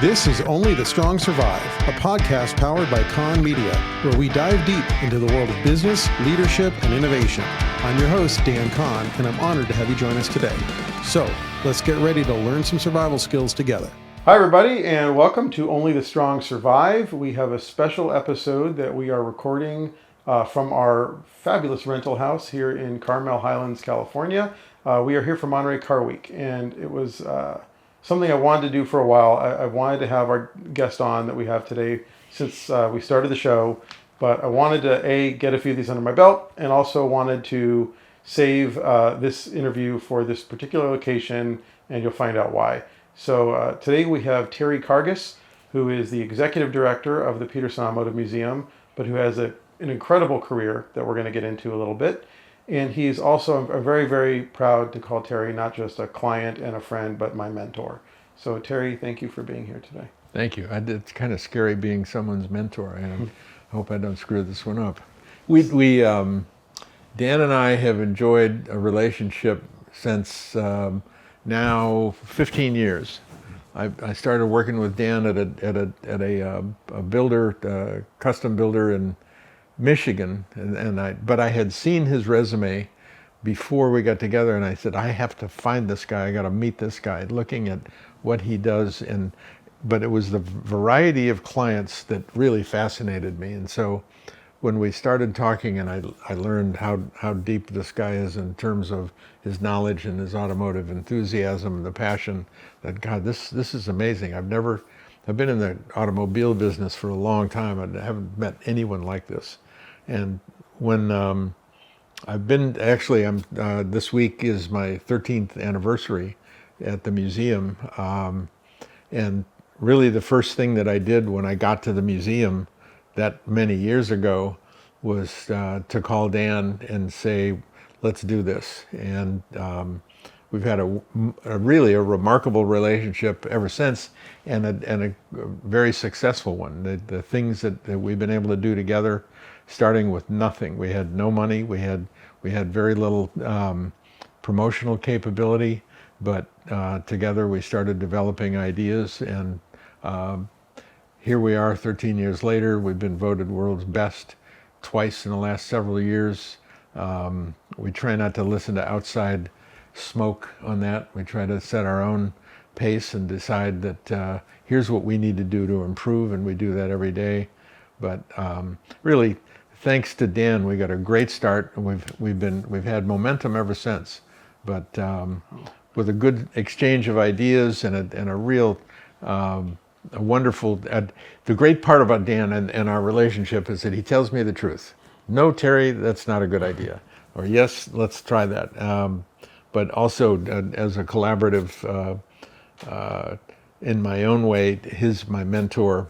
This is Only the Strong Survive, a podcast powered by Kahn Media, where we dive deep into the world of business, leadership, and innovation. I'm your host, Dan Kahn, and I'm honored to have you join us today. So, let's get ready to learn some survival skills together. Hi, everybody, and welcome to Only the Strong Survive. We have a special episode that we are recording from our fabulous rental house here in Carmel Highlands, California. We are here for Monterey Car Week, and it was something I wanted to do for a while. I wanted to have our guest on that we have today since we started the show, but I wanted to, get a few of these under my belt, and also wanted to save this interview for this particular location, and you'll find out why. So today we have Terry Karges, who is the executive director of the Petersen Automotive Museum, but who has an incredible career that we're going to get into a little bit. And he's also, I'm very, very proud to call Terry not just a client and a friend, but my mentor. So Terry, thank you for being here today. Thank you. It's kind of scary being someone's mentor, and I hope I don't screw this one up. Dan and I have enjoyed a relationship since now 15 years. I started working with Dan at a builder, custom builder in Michigan, but I had seen his resume before we got together, and I said, I have to find this guy. I got to meet this guy. Looking at what he does, but it was the variety of clients that really fascinated me. And so when we started talking, and I learned how deep this guy is in terms of his knowledge and his automotive enthusiasm and the passion, that God, this is amazing. I've been in the automobile business for a long time. I haven't met anyone like this. And when this week is my 13th anniversary at the museum. And really the first thing that I did when I got to the museum that many years ago was to call Dan and say, let's do this. And we've had a really remarkable relationship ever since, and a very successful one. The things that we've been able to do together, starting with nothing. We had no money. We had very little promotional capability, but together we started developing ideas, and here we are 13 years later. We've been voted world's best twice in the last several years. We try not to listen to outside smoke on that. We try to set our own pace and decide that here's what we need to do to improve, and we do that every day. But really, thanks to Dan, we got a great start, and we've had momentum ever since. But with a good exchange of ideas and a real a wonderful. The great part about Dan and our relationship is that he tells me the truth. No, Terry, that's not a good idea. Or yes, let's try that. But also as a collaborative, in my own way, my mentor.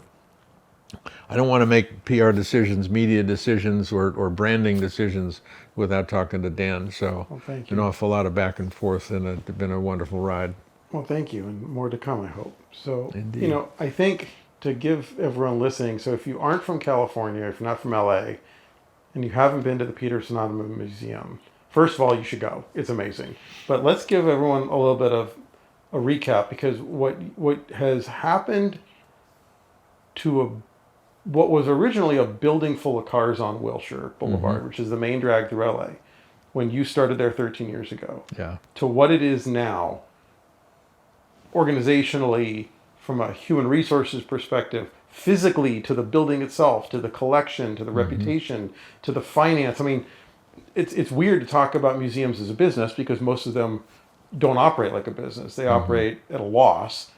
I don't want to make PR decisions, media decisions, or branding decisions without talking to Dan. So an awful lot of back and forth, and it's been a wonderful ride. Well, thank you, and more to come, I hope. So, Indeed. I think to give everyone listening, so if you aren't from California, if you're not from LA, and you haven't been to the Petersen Automotive Museum, first of all, you should go. It's amazing. But let's give everyone a little bit of a recap, because what has happened to what was originally a building full of cars on Wilshire Boulevard, which is the main drag through LA, when you started there 13 years ago, to what it is now, organizationally, from a human resources perspective, physically, to the building itself, to the collection, to the reputation, to the finance. I mean, it's weird to talk about museums as a business because most of them don't operate like a business. They operate at a loss.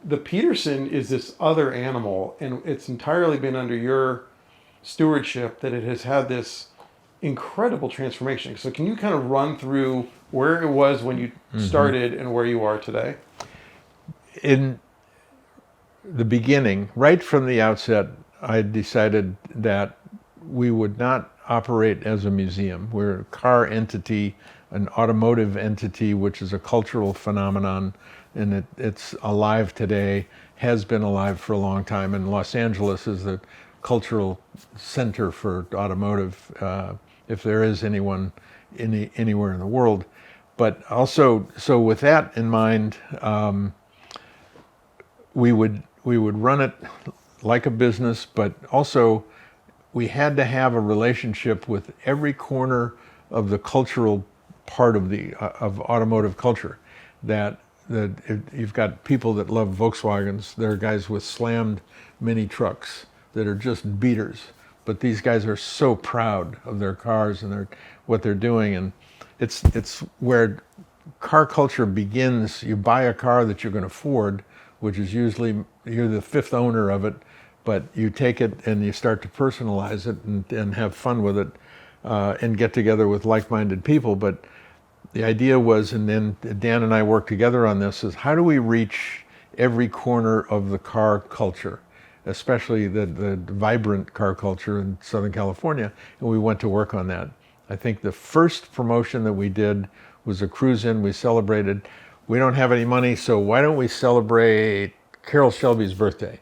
The Petersen is this other animal, and it's entirely been under your stewardship that it has had this incredible transformation. So can you kind of run through where it was when you started and where you are today? In the beginning, right from the outset, I decided that we would not operate as a museum. We're a car entity, an automotive entity, which is a cultural phenomenon, and it's alive today, has been alive for a long time, and Los Angeles is the cultural center for automotive, if there is anyone anywhere in the world. But also, so with that in mind, we would would run it like a business, but also we had to have a relationship with every corner of the cultural part of the of automotive culture. You've got people that love Volkswagens. There are guys with slammed mini trucks that are just beaters, but these guys are so proud of their cars and what they're doing, and it's where car culture begins. You buy a car that you're going to afford, which is usually you're the fifth owner of it, but you take it and you start to personalize it and have fun with it, and get together with like-minded people. But the idea was, and then Dan and I worked together on this, is how do we reach every corner of the car culture, especially the vibrant car culture in Southern California, and we went to work on that. I think the first promotion that we did was a cruise-in. We celebrated, we don't have any money, so why don't we celebrate Carroll Shelby's birthday?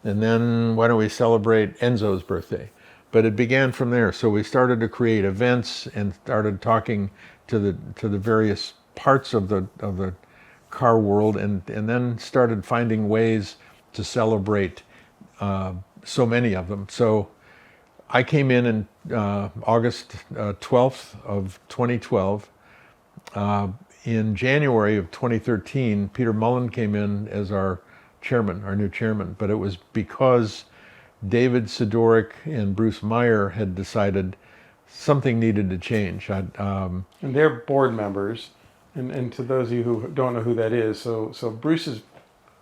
And then why don't we celebrate Enzo's birthday? But it began from there. So we started to create events and started talking to the various parts of the car world, and then started finding ways to celebrate so many of them. So I came in August 12th of 2012. In January of 2013, Peter Mullen came in as our chairman, our new chairman, but it was because David Sidoric and Bruce Meyer had decided something needed to change. And they're board members, and to those of you who don't know who that is, so Bruce is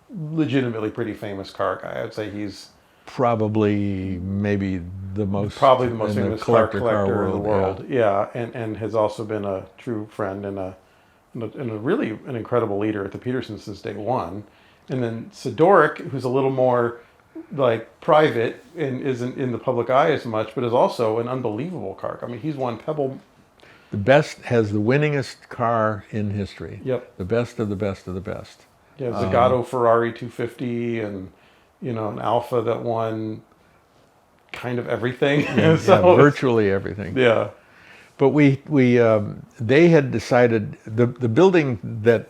legitimately pretty famous car guy. I'd say he's probably maybe the most famous car collector in the world. world. Yeah, and has also been a true friend and a really an incredible leader at the Petersen since day one. And then Sidoric, who's a little more like private and isn't in the public eye as much, but is also an unbelievable car. I mean, he's won Pebble. The best, has the winningest car in history. Yep. The best of the best of the best. Yeah, Zagato Ferrari 250, and an Alfa that won kind of everything. Yeah, virtually everything. Yeah. But they had decided the building that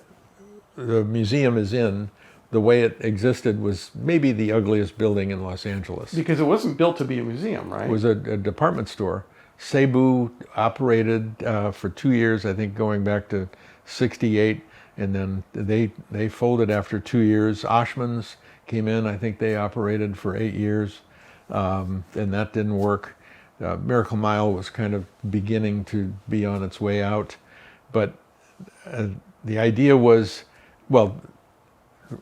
the museum is in, the way it existed, was maybe the ugliest building in Los Angeles. Because it wasn't built to be a museum, right? It was a department store. Cebu operated for 2 years, I think, going back to '68, and then they folded after 2 years. Oshman's came in, I think they operated for 8 years, and that didn't work. Miracle Mile was kind of beginning to be on its way out, but the idea was, well,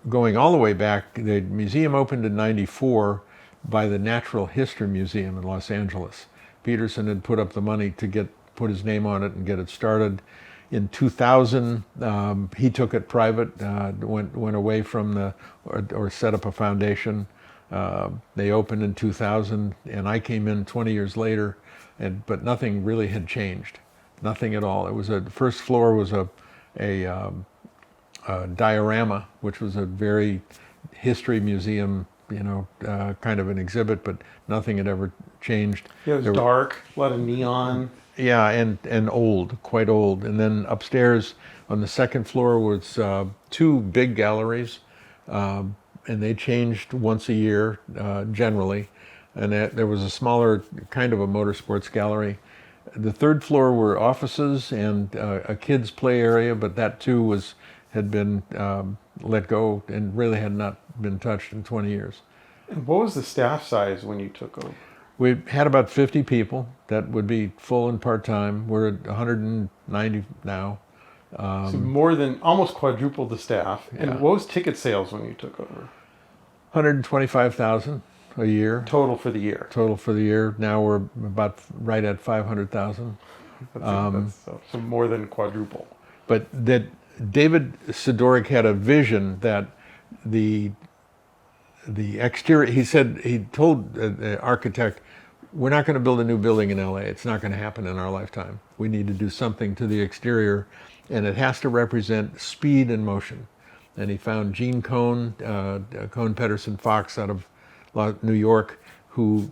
going all the way back, the museum opened in '94 by the Natural History Museum in Los Angeles. Petersen had put up the money to put his name on it and get it started. In 2000, he took it private, went away from or set up a foundation. They opened in 2000, and I came in 20 years later, but nothing really had changed, nothing at all. It was the first floor was a diorama, which was a very history museum, kind of an exhibit, but nothing had ever changed. Yeah, it was dark, a lot of neon. Yeah, and old, quite old. And then upstairs on the second floor was 2 big galleries, and they changed once a year generally. And there was a smaller kind of a motorsports gallery. The third floor were offices and a kids' play area, but that too had been let go and really had not been touched in 20 years. And what was the staff size when you took over? We had about 50 people that would be full and part-time. We're at 190 now. So more than, almost quadrupled the staff. Yeah. And what was ticket sales when you took over? 125,000 a year. Total for the year? Total for the year. Now we're about right at 500,000. So more than quadruple. But that David Sidoric had a vision that the exterior, he told the architect, we're not going to build a new building in LA. It's not going to happen in our lifetime. We need to do something to the exterior, and it has to represent speed and motion. And he found Gene Cohn, Cohn Petersen Fox out of New York, who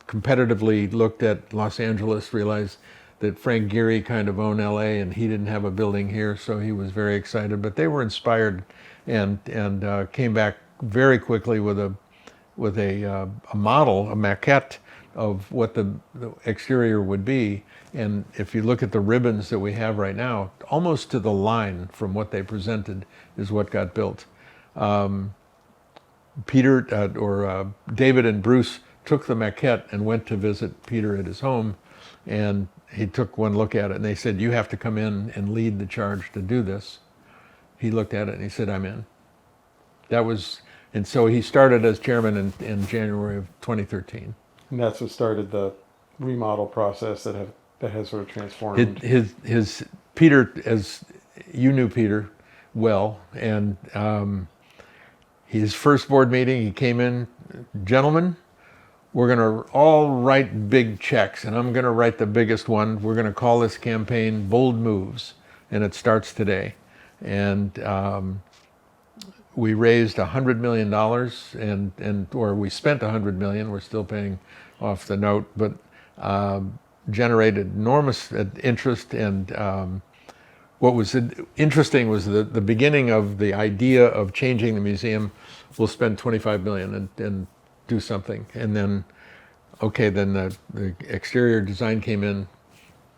competitively looked at Los Angeles, realized that Frank Gehry kind of owned LA and he didn't have a building here, so he was very excited. But they were inspired and came back very quickly with a model, a maquette of what the exterior would be. And if you look at the ribbons that we have right now, almost to the line from what they presented is what got built. David and Bruce took the maquette and went to visit Peter at his home, and he took one look at it, and they said, "You have to come in and lead the charge to do this." He looked at it and he said, "I'm in." And so he started as chairman in January of 2013. And that's what started the remodel process that has sort of transformed. His Peter, as you knew Peter well, and his first board meeting, he came in, "Gentlemen, we're going to all write big checks, and I'm going to write the biggest one. We're going to call this campaign Bold Moves, and it starts today." And we raised $100 million, or we spent $100 million. We're still paying off the note, but generated enormous interest. And what was interesting was the beginning of the idea of changing the museum. We'll spend $25 million and do something, and then the exterior design came in.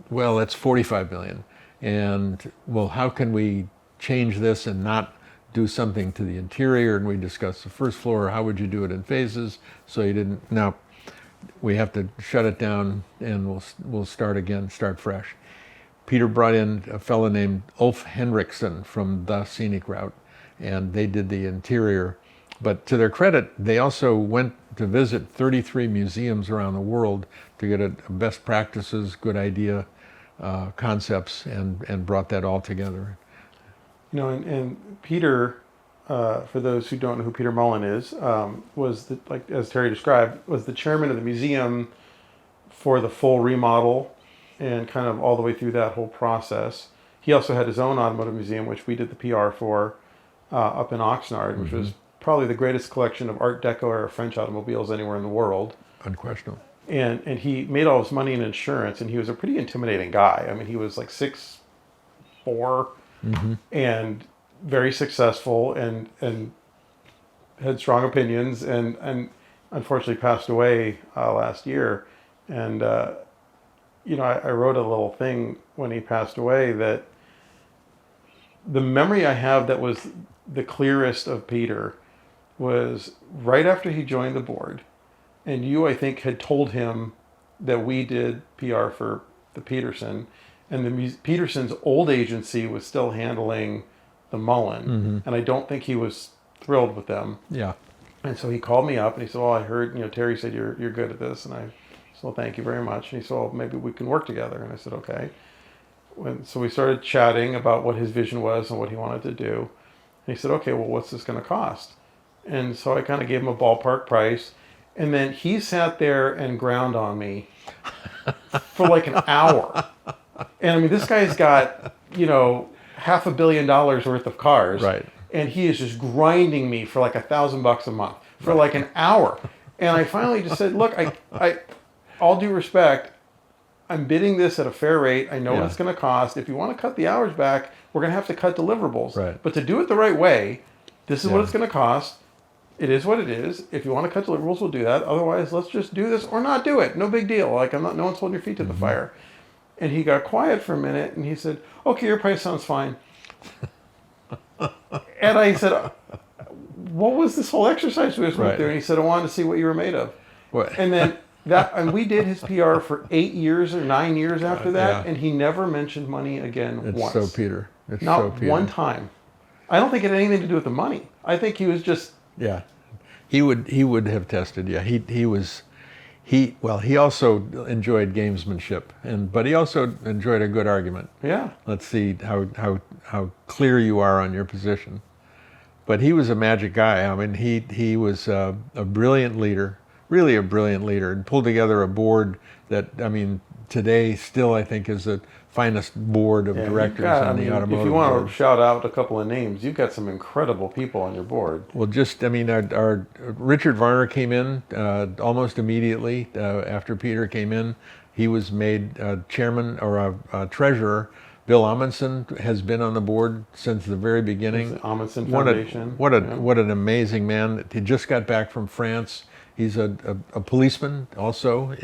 Well, that's $45 million, and well, how can we change this and not do something to the interior? And we discussed the first floor. How would you do it in phases? So you didn't. Now we have to shut it down, and we'll start again, start fresh. Peter brought in a fellow named Ulf Henriksen from the Scenic Route, and they did the interior. But to their credit, they also went to visit 33 museums around the world to get a best practices, good idea, concepts, and brought that all together. You know, and Peter, for those who don't know who Peter Mullen is, was as Terry described, was the chairman of the museum for the full remodel and kind of all the way through that whole process. He also had his own automotive museum, which we did the PR for up in Oxnard, which was probably the greatest collection of Art Deco era French automobiles anywhere in the world. Unquestionable. And he made all his money in insurance, and he was a pretty intimidating guy. I mean, he was like 6'4", and very successful, and had strong opinions, and unfortunately passed away last year. And I wrote a little thing when he passed away that the memory I have that was the clearest of Peter was right after he joined the board, and you, I think, had told him that we did PR for the Petersen, and the Petersen's old agency was still handling the Mullen, and I don't think he was thrilled with them. Yeah. And so he called me up and he said, "Well, I heard, Terry said you're good at this," and I said, "Well, thank you very much." And he said, "Well, maybe we can work together." And I said, "Okay." So we started chatting about what his vision was and what he wanted to do. And he said, "Okay, well, what's this going to cost?" And so I kind of gave him a ballpark price. And then he sat there and ground on me for like an hour. And I mean, this guy's got, $500 million worth of cars. Right. And he is just grinding me for like $1,000 a month for like an hour. And I finally just said, "Look, I all due respect, I'm bidding this at a fair rate. I know what it's going to cost. If you want to cut the hours back, we're going to have to cut deliverables. Right. But to do it the right way, this is what it's going to cost. It is what it is. If you want to cut deliverables, we'll do that. Otherwise, let's just do this or not do it. No big deal. Like, no one's holding your feet to the fire." And he got quiet for a minute, and he said, "Okay, your price sounds fine." And I said, "What was this whole exercise we just went through?" And he said, "I wanted to see what you were made of." What? And then and we did his PR for 8 years or 9 years after that, and he never mentioned money again once. It's so Peter. It's Not so Peter. one time. I don't think it had anything to do with the money. I think he was just... Yeah, he would have tested. Yeah, he also enjoyed gamesmanship, but he also enjoyed a good argument. Yeah. Let's see how clear you are on your position. But he was a magic guy. I mean, he was a brilliant leader, really a brilliant leader, and pulled together a board that, I mean, today still I think is the finest board of directors on the automotive. If you want board. to shout out a couple of names, you've got some incredible people on your board. Well, our Richard Varner came in almost immediately after Peter came in. He was made chairman or treasurer Bill Amundsen has been on the board since the very beginning. The Amundsen Foundation. What an amazing man. He just got back from France. He's a policeman also,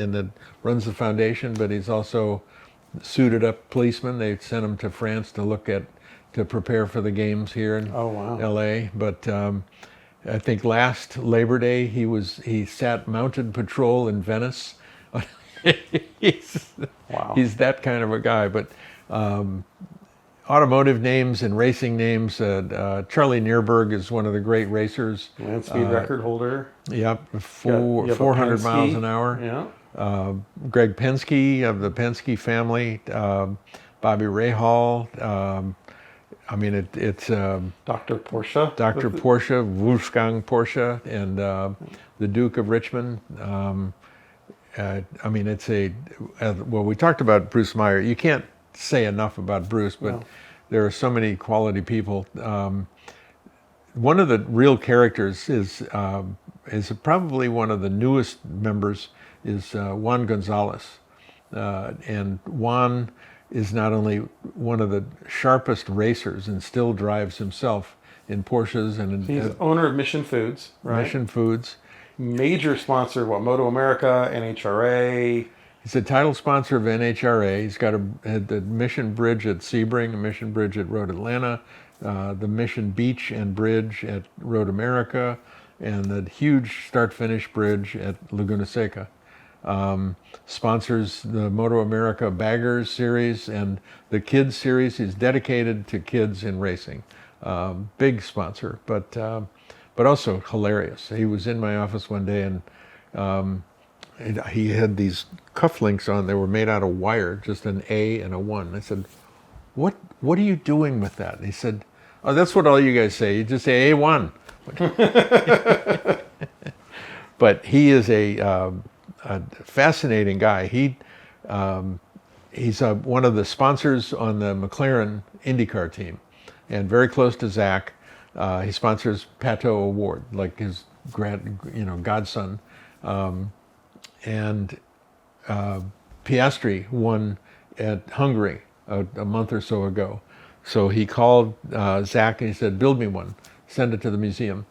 runs the foundation, but he's also suited up policeman. They sent him to France to prepare for the games here in LA. But I think last Labor Day he sat mounted patrol in Venice. He's that kind of a guy. But automotive names and racing names. Charlie Nearberg is one of the great racers. Land speed record holder. Yep, 400 miles an hour. Yeah. Greg Penske of the Penske family. Bobby Rahal. I mean, it's Dr. Porsche. Dr. Porsche, Wolfgang Porsche, and the Duke of Richmond. I mean, it's well, we talked about Bruce Meyer. You can't say enough about Bruce, but there are so many quality people. One of the real characters is probably one of the newest members is Juan Gonzalez. And Juan is not only one of the sharpest racers and still drives himself in Porsches. And he's owner of Mission Foods, right? Mission Foods. Major sponsor of Moto America, NHRA. He's a title sponsor of NHRA. He's got the Mission Bridge at Sebring, a Mission Bridge at Road Atlanta, the Mission Beach and Bridge at Road America, and the huge start-finish bridge at Laguna Seca. Sponsors the Moto America Baggers Series and the Kids Series. He's dedicated to kids in racing. Big sponsor, but also hilarious. He was in my office one day and he had these cufflinks on. They were made out of wire, just an A and a 1. I said, what are you doing with that? And he said, oh, that's what all you guys say. You just say A1. But he is a fascinating guy. He's one of the sponsors on the McLaren IndyCar team, and very close to Zach. He sponsors Pato Award, like his godson. And Piastri won at Hungary a month or so ago. So he called Zach and he said, build me one, send it to the museum.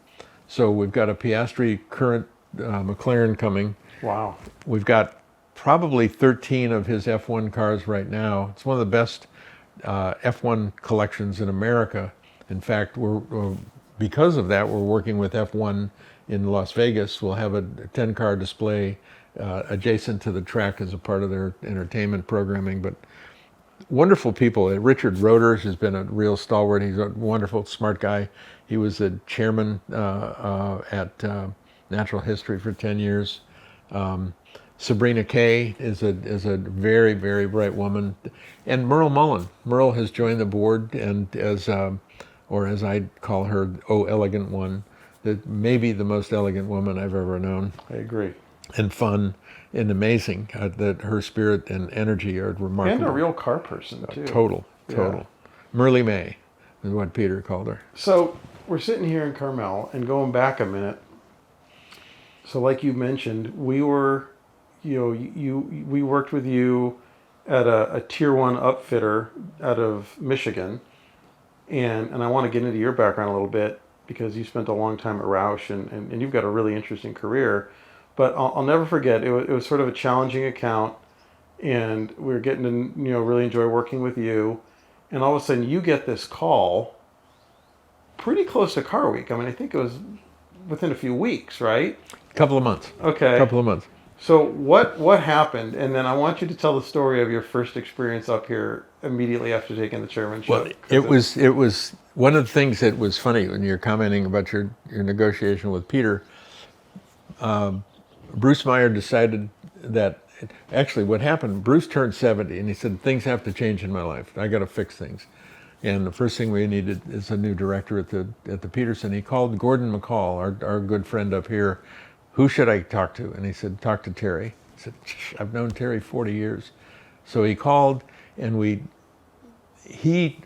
So we've got a Piastri current McLaren coming. Wow. We've got probably 13 of his F1 cars right now. It's one of the best F1 collections in America. In fact, because of that, we're working with F1 in Las Vegas. We'll have a 10-car display adjacent to the track as a part of their entertainment programming. But wonderful people. Richard Roders has been a real stalwart. He's a wonderful, smart guy. He was the chairman at Natural History for 10 years. Sabrina Kay is a very, very bright woman. And Merle Mullen. Merle has joined the board, and or as I call her, Oh Elegant One, maybe the most elegant woman I've ever known. I agree. And fun and amazing. That her spirit and energy are remarkable. And a real car person, too. Total. Yeah. Merle May is what Peter called her. So we're sitting here in Carmel, and going back a minute. So like you mentioned, we were, we worked with you at a tier 1 upfitter out of Michigan. And I want to get into your background a little bit because you spent a long time at Roush and you've got a really interesting career. But I'll never forget, it was sort of a challenging account, and we were getting to really enjoy working with you. And all of a sudden you get this call pretty close to Car Week. I mean, I think it was within a few weeks, right? Couple of months. Okay. Couple of months. So what happened? And then I want you to tell the story of your first experience up here immediately after taking the chairmanship. Well, it was one of the things that was funny when you're commenting about your negotiation with Peter. Bruce Meyer decided that, actually what happened, Bruce turned 70 and he said, things have to change in my life. I got to fix things. And the first thing we needed is a new director at the Petersen. He called Gordon McCall, our good friend up here. Who should I talk to? And he said, talk to Terry. I said, I've known Terry 40 years. So he called, and he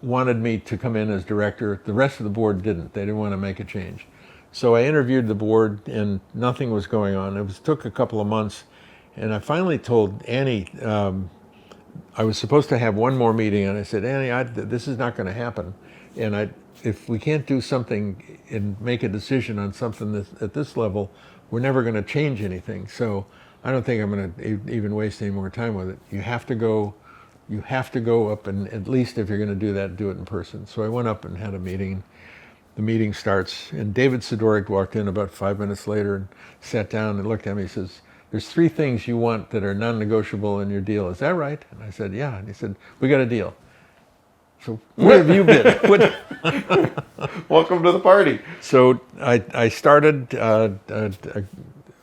wanted me to come in as director. The rest of the board didn't. They didn't want to make a change. So I interviewed the board, and nothing was going on. It took a couple of months, and I finally told Annie I was supposed to have one more meeting, and I said, Annie, this is not going to happen. And if we can't do something and make a decision on something at this level, we're never going to change anything. So I don't think I'm going to even waste any more time with it. You have to go up, and at least if you're going to do that, do it in person. So I went up and had a meeting. The meeting starts, and David Sidorik walked in about 5 minutes later and sat down and looked at me. He says, there's 3 things you want that are non-negotiable in your deal. Is that right? And I said, yeah. And he said, we got a deal. So where have you been? Welcome to the party. So I started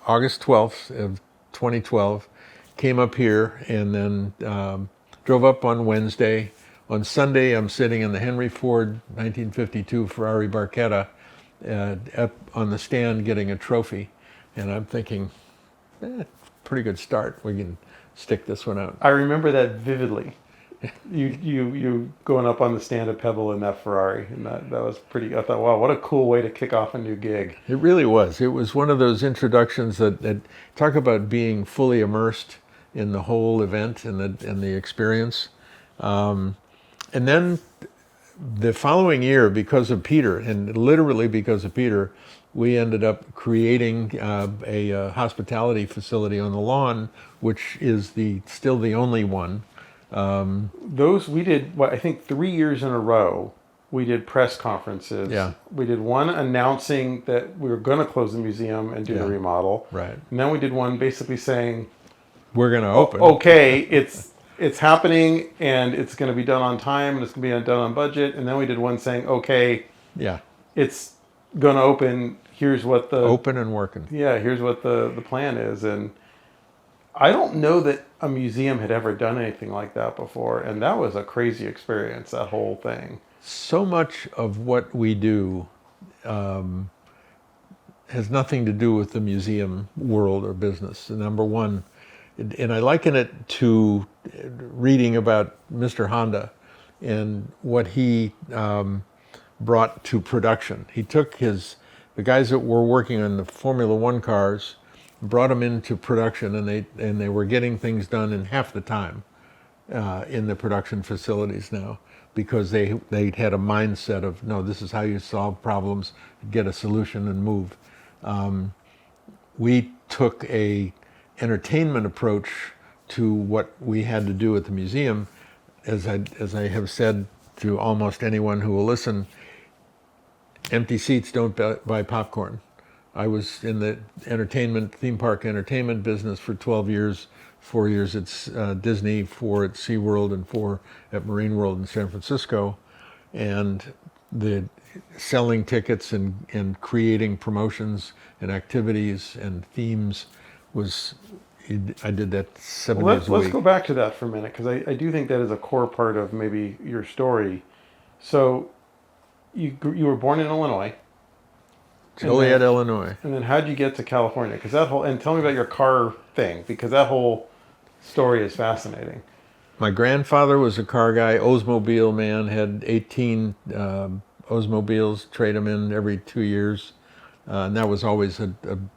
August 12th of 2012, came up here, and then drove up on Wednesday. On Sunday, I'm sitting in the Henry Ford 1952 Ferrari Barchetta up on the stand getting a trophy. And I'm thinking, pretty good start. We can stick this one out. I remember that vividly. You going up on the stand at Pebble in that Ferrari, and that was pretty. I thought, wow, what a cool way to kick off a new gig. It really was. It was one of those introductions that talk about being fully immersed in the whole event and the experience. And then the following year, because of Peter, and literally because of Peter, we ended up creating a hospitality facility on the lawn, which is still the only one. Those we did, I think 3 years in a row, we did press conferences. Yeah. We did one announcing that we were going to close the museum and do the remodel. Right. And then we did one basically saying, we're going to open. Okay, it's happening, and it's going to be done on time, and it's going to be done on budget. And then we did one saying, okay, yeah, it's going to open. Here's what the open and working. Yeah, here's what the plan is. And I don't know that a museum had ever done anything like that before, and that was a crazy experience, that whole thing. So much of what we do has nothing to do with the museum world or business. Number one, and I liken it to reading about Mr. Honda and what he brought to production. He took the guys that were working on the Formula One cars, brought them into production, and they were getting things done in half the time in the production facilities now, because they had a mindset of, no, this is how you solve problems, get a solution and move. We took a entertainment approach to what we had to do at the museum. As I have said to almost anyone who will listen, empty seats don't buy popcorn. I was in the theme park entertainment business for 12 years, 4 years at Disney, 4 at SeaWorld, and 4 at Marine World in San Francisco. And the selling tickets and creating promotions and activities and themes I did that 7 days a week. Let's go back to that for a minute, because I do think that is a core part of maybe your story. So you were born in Illinois. Joliet, Illinois. And then how'd you get to California? And tell me about your car thing, because that whole story is fascinating. My grandfather was a car guy, Oldsmobile man, had 18 Oldsmobiles, trade them in every 2 years. And that was always a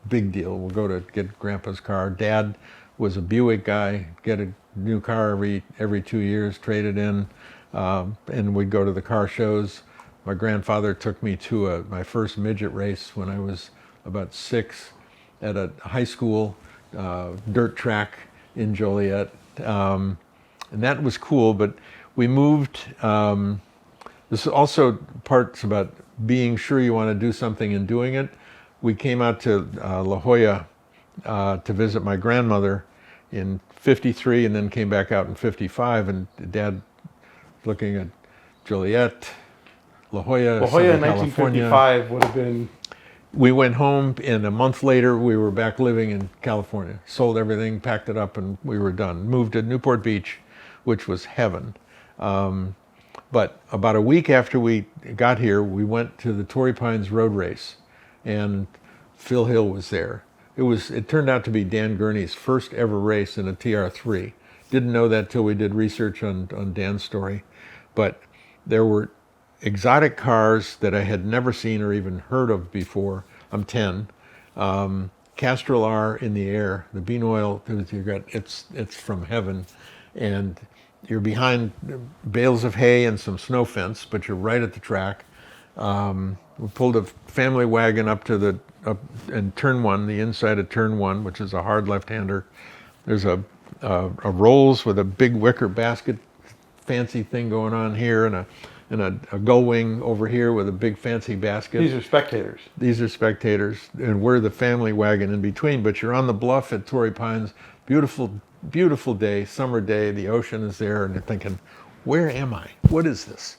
big deal. We'll go to get Grandpa's car. Dad was a Buick guy, get a new car every 2 years, trade it in, and we'd go to the car shows. My grandfather took me to my first midget race when I was about 6 at a high school dirt track in Joliet. And that was cool, but we moved. This is also parts about being sure you want to do something and doing it. We came out to La Jolla to visit my grandmother in '53, and then came back out in '55, and Dad looking at Joliet, La Jolla in 1955 would have been... We went home, and a month later we were back living in California. Sold everything, packed it up, and we were done. Moved to Newport Beach, which was heaven. But about a week after we got here, we went to the Torrey Pines Road Race, and Phil Hill was there. It turned out to be Dan Gurney's first ever race in a TR3. Didn't know that till we did research on Dan's story. But there were exotic cars that I had never seen or even heard of before. I'm 10. Castrol R in the air, the bean oil, it's from heaven. And you're behind bales of hay and some snow fence, but you're right at the track. We pulled a family wagon up to and turn one, the inside of turn one, which is a hard left-hander. There's a Rolls with a big wicker basket, fancy thing going on here, and a gull wing over here with a big fancy basket. These are spectators. These are spectators, and we're the family wagon in between. But you're on the bluff at Torrey Pines, beautiful, beautiful day, summer day. The ocean is there, and you're thinking, where am I? What is this?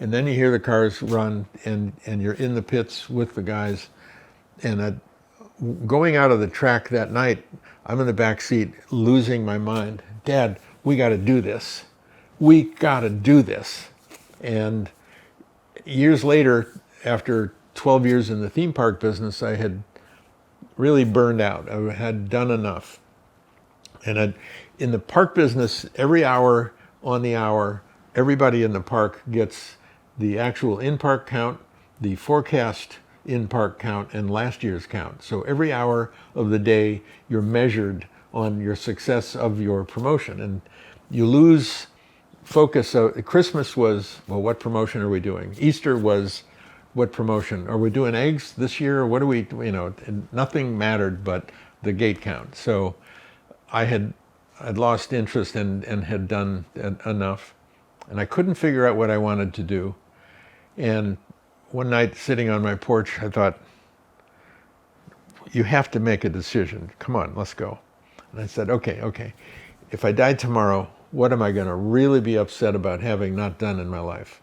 And then you hear the cars run, and you're in the pits with the guys. And going out of the track that night, I'm in the back seat, losing my mind. Dad, we got to do this. We got to do this. And years later, after 12 years in the theme park business, I had really burned out. I had done enough. And in the park business, every hour on the hour, everybody in the park gets the actual in-park count, the forecast in-park count, and last year's count. So every hour of the day, you're measured on your success of your promotion. And you lose focus. Christmas was, well, what promotion are we doing? Easter was, what promotion? Are we doing eggs this year? Or what are we, and nothing mattered but the gate count. So I'd lost interest and had done enough. And I couldn't figure out what I wanted to do. And one night, sitting on my porch, I thought, you have to make a decision. Come on, let's go. And I said, okay. If I died tomorrow, what am I going to really be upset about having not done in my life?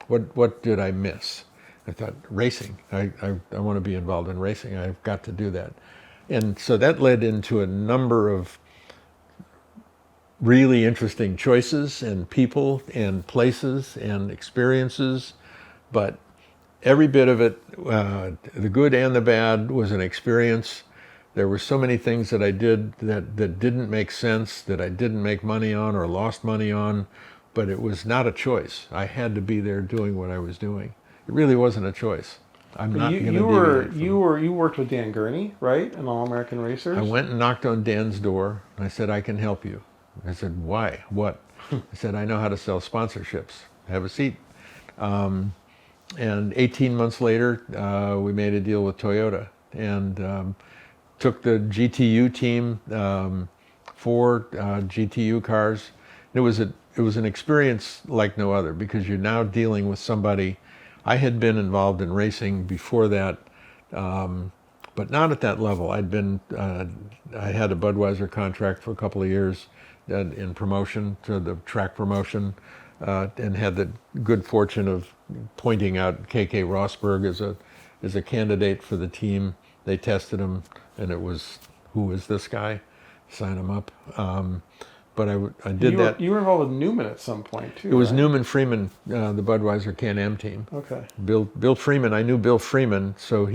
What did I miss? I thought, racing. I want to be involved in racing. I've got to do that. And so that led into a number of really interesting choices and people and places and experiences. But every bit of it, the good and the bad, was an experience. There were so many things that I did that didn't make sense, that I didn't make money on or lost money on, but it was not a choice. I had to be there doing what I was doing. It really wasn't a choice. I'm not going to deviate from it. You worked with Dan Gurney, right, in All American Racers? I went and knocked on Dan's door, and I said, I can help you. I said, why? What? I said, I know how to sell sponsorships. Have a seat. And 18 months later, we made a deal with Toyota and took the GTU team, 4 GTU cars. It was an experience like no other, because you're now dealing with somebody. I had been involved in racing before that, but not at that level. I had a Budweiser contract for a couple of years in promotion, to the track promotion, and had the good fortune of pointing out KK Rosberg as a candidate for the team. They tested him, and it was, who is this guy? Sign him up. But I did that. You were involved with Newman at some point too. It was, right? Newman Freeman, the Budweiser Can-Am team. Okay. Bill Freeman. I knew Bill Freeman, so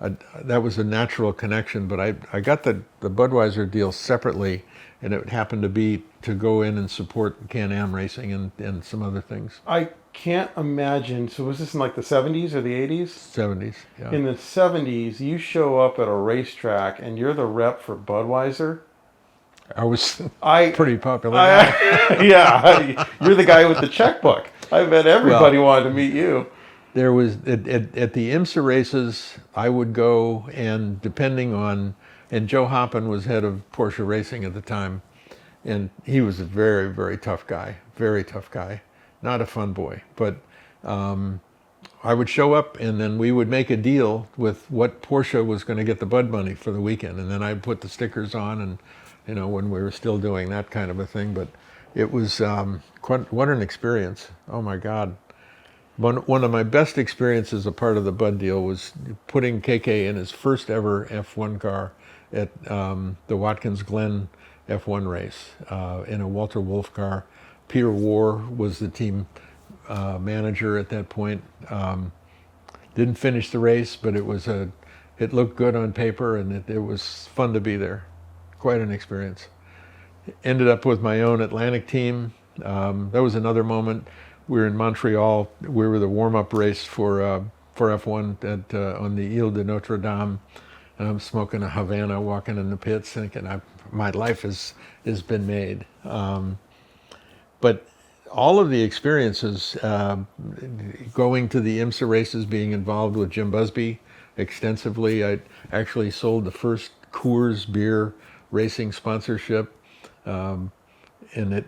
that was a natural connection. But I got the Budweiser deal separately, and it happened to be to go in and support Can-Am racing and some other things. I can't imagine. So was this in like the 70s or the 80s? 70s, yeah. In the 70s, you show up at a racetrack and you're the rep for Budweiser. I was pretty popular. Yeah, you're the guy with the checkbook. I bet everybody wanted to meet you. There was, at the IMSA races, I would go, and depending on, and Joe Hoppen was head of Porsche Racing at the time, and he was a very, very tough guy, not a fun boy. But I would show up, and then we would make a deal with what Porsche was going to get the Bud money for the weekend, and then I'd put the stickers on, and when we were still doing that kind of a thing. But it was what an experience. Oh my God. One of my best experiences, a part of the Bud deal, was putting KK in his first ever F1 car at the Watkins Glen F1 race in a Walter Wolf car. Peter Warr was the team manager at that point. Didn't finish the race, but it looked good on paper, and it was fun to be there. Quite an experience. Ended up with my own Atlantic team. That was another moment. We were in Montreal. We were the warm-up race for F1 on the Ile de Notre Dame. And I'm smoking a Havana, walking in the pits, thinking my life has been made. But all of the experiences, going to the IMSA races, being involved with Jim Busby extensively. I actually sold the first Coors beer racing sponsorship. And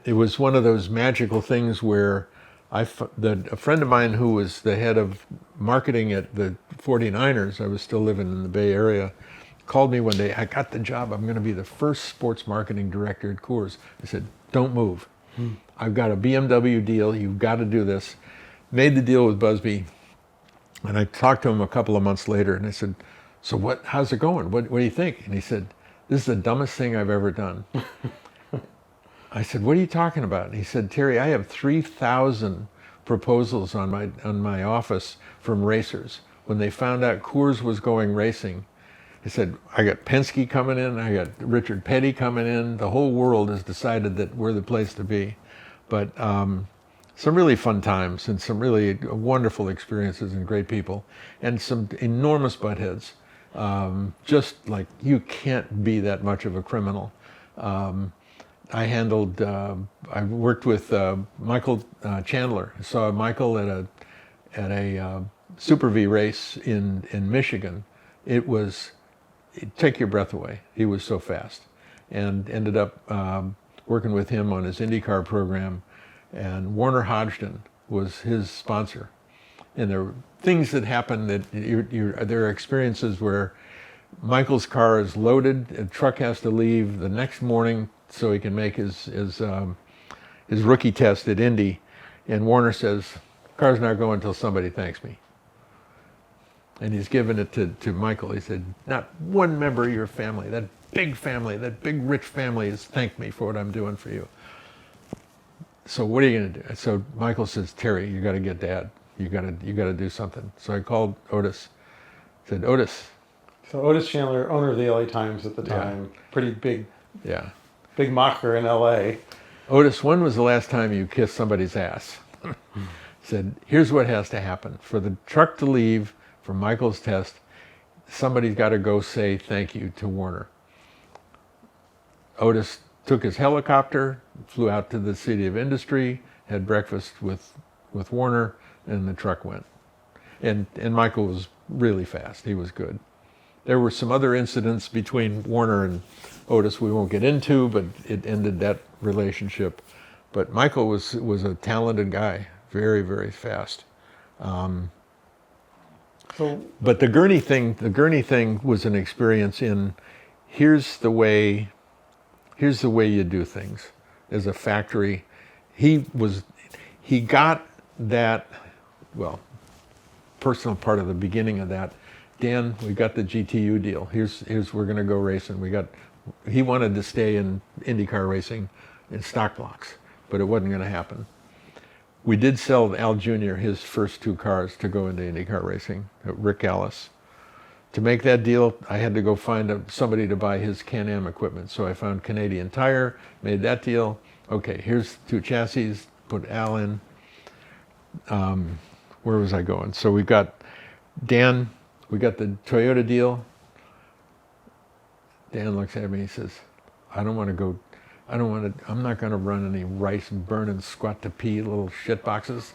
it was one of those magical things where a friend of mine who was the head of marketing at the 49ers, I was still living in the Bay Area, called me one day. I got the job. I'm going to be the first sports marketing director at Coors. I said, don't move. I've got a BMW deal. You've got to do this. Made the deal with Busby. And I talked to him a couple of months later and I said, so how's it going? What do you think? And he said, this is the dumbest thing I've ever done. I said, what are you talking about? And he said, Terry, I have 3,000 proposals on my office from racers. When they found out Coors was going racing, he said, I got Penske coming in, I got Richard Petty coming in. The whole world has decided that we're the place to be. But some really fun times and some really wonderful experiences and great people and some enormous buttheads. Just like you can't be that much of a criminal. I worked with Michael Chandler. I saw Michael at a Super V race in Michigan. It'd take your breath away. He was so fast. And ended up working with him on his IndyCar program. And Warner Hodgson was his sponsor. And there were things that happened that there are experiences where Michael's car is loaded, a truck has to leave the next morning so he can make his rookie test at Indy, and Warner says, car's not going until somebody thanks me. And he's given it to Michael. He said, not one member of your family, that big rich family has thanked me for what I'm doing for you. So what are you going to do? So Michael says, Terry, you got to get Dad. You got to do something. So I called Otis. Said, Otis. So Otis Chandler, owner of the LA Times at the time, pretty big. Yeah. Big mocker in LA. Otis, when was the last time you kissed somebody's ass? Said, here's what has to happen. For the truck to leave from Michael's test, somebody's got to go say thank you to Warner. Otis took his helicopter, flew out to the City of Industry, had breakfast with Warner, and the truck went. And Michael was really fast. He was good. There were some other incidents between Warner and Otis we won't get into, but it ended that relationship. But Michael was a talented guy, very, very fast. But the gurney thing was an experience in here's the way you do things as a factory. He got that, well, personal part of the beginning of that. Dan, we got the GTU deal. Here's we're going to go racing. He wanted to stay in IndyCar racing in stock blocks, but it wasn't going to happen. We did sell Al Jr. his first 2 cars to go into IndyCar racing, Rick Ellis. To make that deal, I had to go find somebody to buy his Can-Am equipment. So I found Canadian Tire, made that deal. Okay, here's 2 chassis, put Al in. Where was I going? So we got Dan. We got the Toyota deal. Dan looks at me and he says, I'm not going to run any rice burning squat to pee little shit boxes.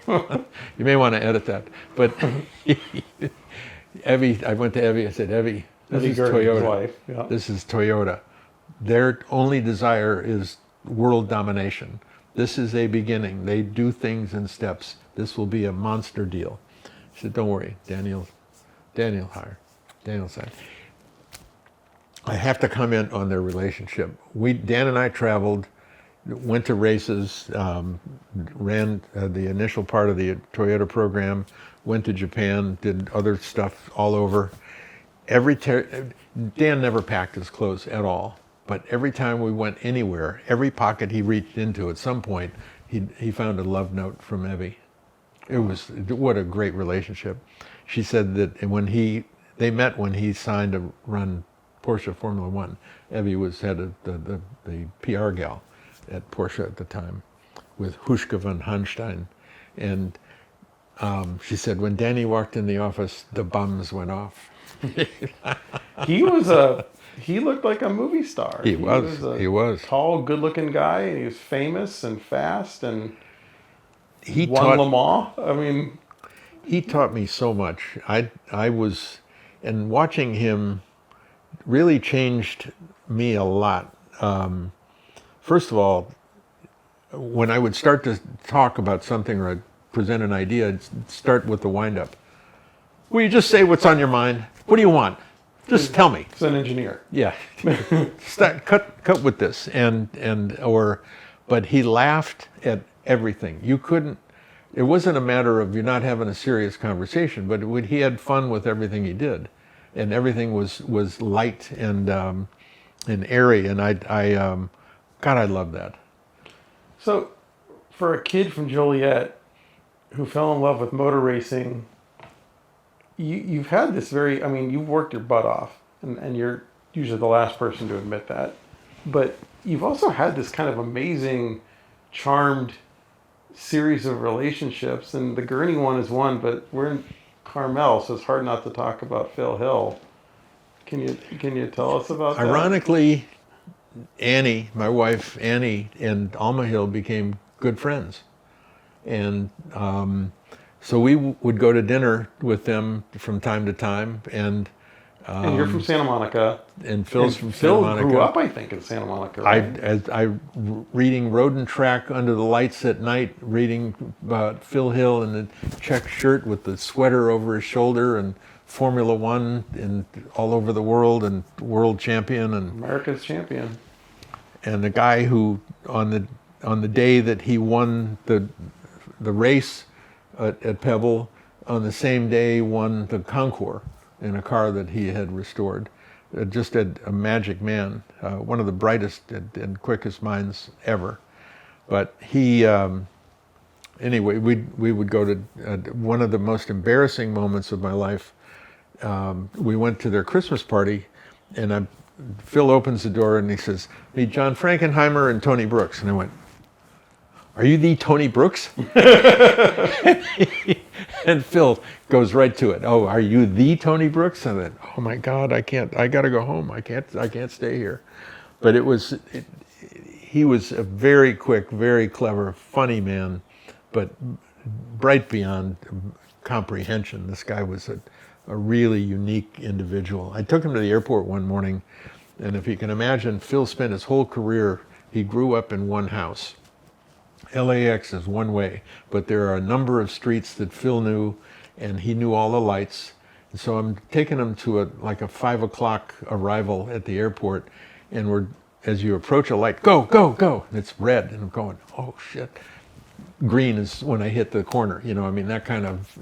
You may want to edit that. But I went to Evie, I said, Evie, this is Toyota. Yeah. This is Toyota. Their only desire is world domination. This is a beginning. They do things in steps. This will be a monster deal. He said, don't worry, Daniel said, I have to comment on their relationship. Dan and I traveled, went to races, ran the initial part of the Toyota program, went to Japan, did other stuff all over. Dan never packed his clothes at all, but every time we went anywhere, every pocket he reached into at some point, he found a love note from Evie. What a great relationship. She said that they met when he signed to run Porsche Formula One. Evie was head of the PR gal at Porsche at the time with Huschke von Hanstein. And She said, when Danny walked in the office, the bums went off. He looked like a movie star. He was. He was. Tall, good-looking guy, and he was famous and fast, and He won taught Le Mans. I mean, he taught me so much. And watching him really changed me a lot. First of all, when I would start to talk about something or I'd present an idea, I'd start with the wind-up. Will you just say what's on your mind? What do you want? Just tell me. he's an engineer. Yeah, cut with this, but he laughed at everything. You couldn't. It wasn't a matter of you're not having a serious conversation, but he had fun with everything he did, and everything was light and airy, and God, I love that. So, for a kid from Joliet who fell in love with motor racing, you've had this you've worked your butt off, and you're usually the last person to admit that, but you've also had this kind of amazing, charmed series of relationships, and the Gurney one is one, but we're in Carmel, so it's hard not to talk about Phil Hill. Can you tell us about that? Ironically, Annie, my wife Annie, and Alma Hill became good friends, and so we would go to dinner with them from time to time, and you're from Santa Monica, and Phil's from Santa Phil Monica. grew up, I think, in Santa Monica. Right? I reading Road and Track under the lights at night, reading about Phil Hill in the check shirt with the sweater over his shoulder, and Formula One and all over the world, and world champion, and America's champion. And the guy who on the day that he won the race at Pebble, on the same day won the Concours in a car that he had restored. Just a magic man, one of the brightest and quickest minds ever. But he, anyway, we would go to one of the most embarrassing moments of my life. We went to their Christmas party, and Phil opens the door and he says, "Meet John Frankenheimer and Tony Brooks." And I went, "Are you the Tony Brooks?" And Phil goes right to it. "Oh, are you the Tony Brooks?" And I went, "Oh my God, I got to go home. I can't stay here." But he was a very quick, very clever, funny man, but bright beyond comprehension. This guy was a really unique individual. I took him to the airport one morning, and if you can imagine, Phil spent his whole career, he grew up in one house. LAX is one way, but there are a number of streets that Phil knew, and he knew all the lights. And so I'm taking him to a 5 o'clock arrival at the airport, and as you approach a light, go, go, go, and it's red, and I'm going, oh shit. Green is when I hit the corner, that kind of.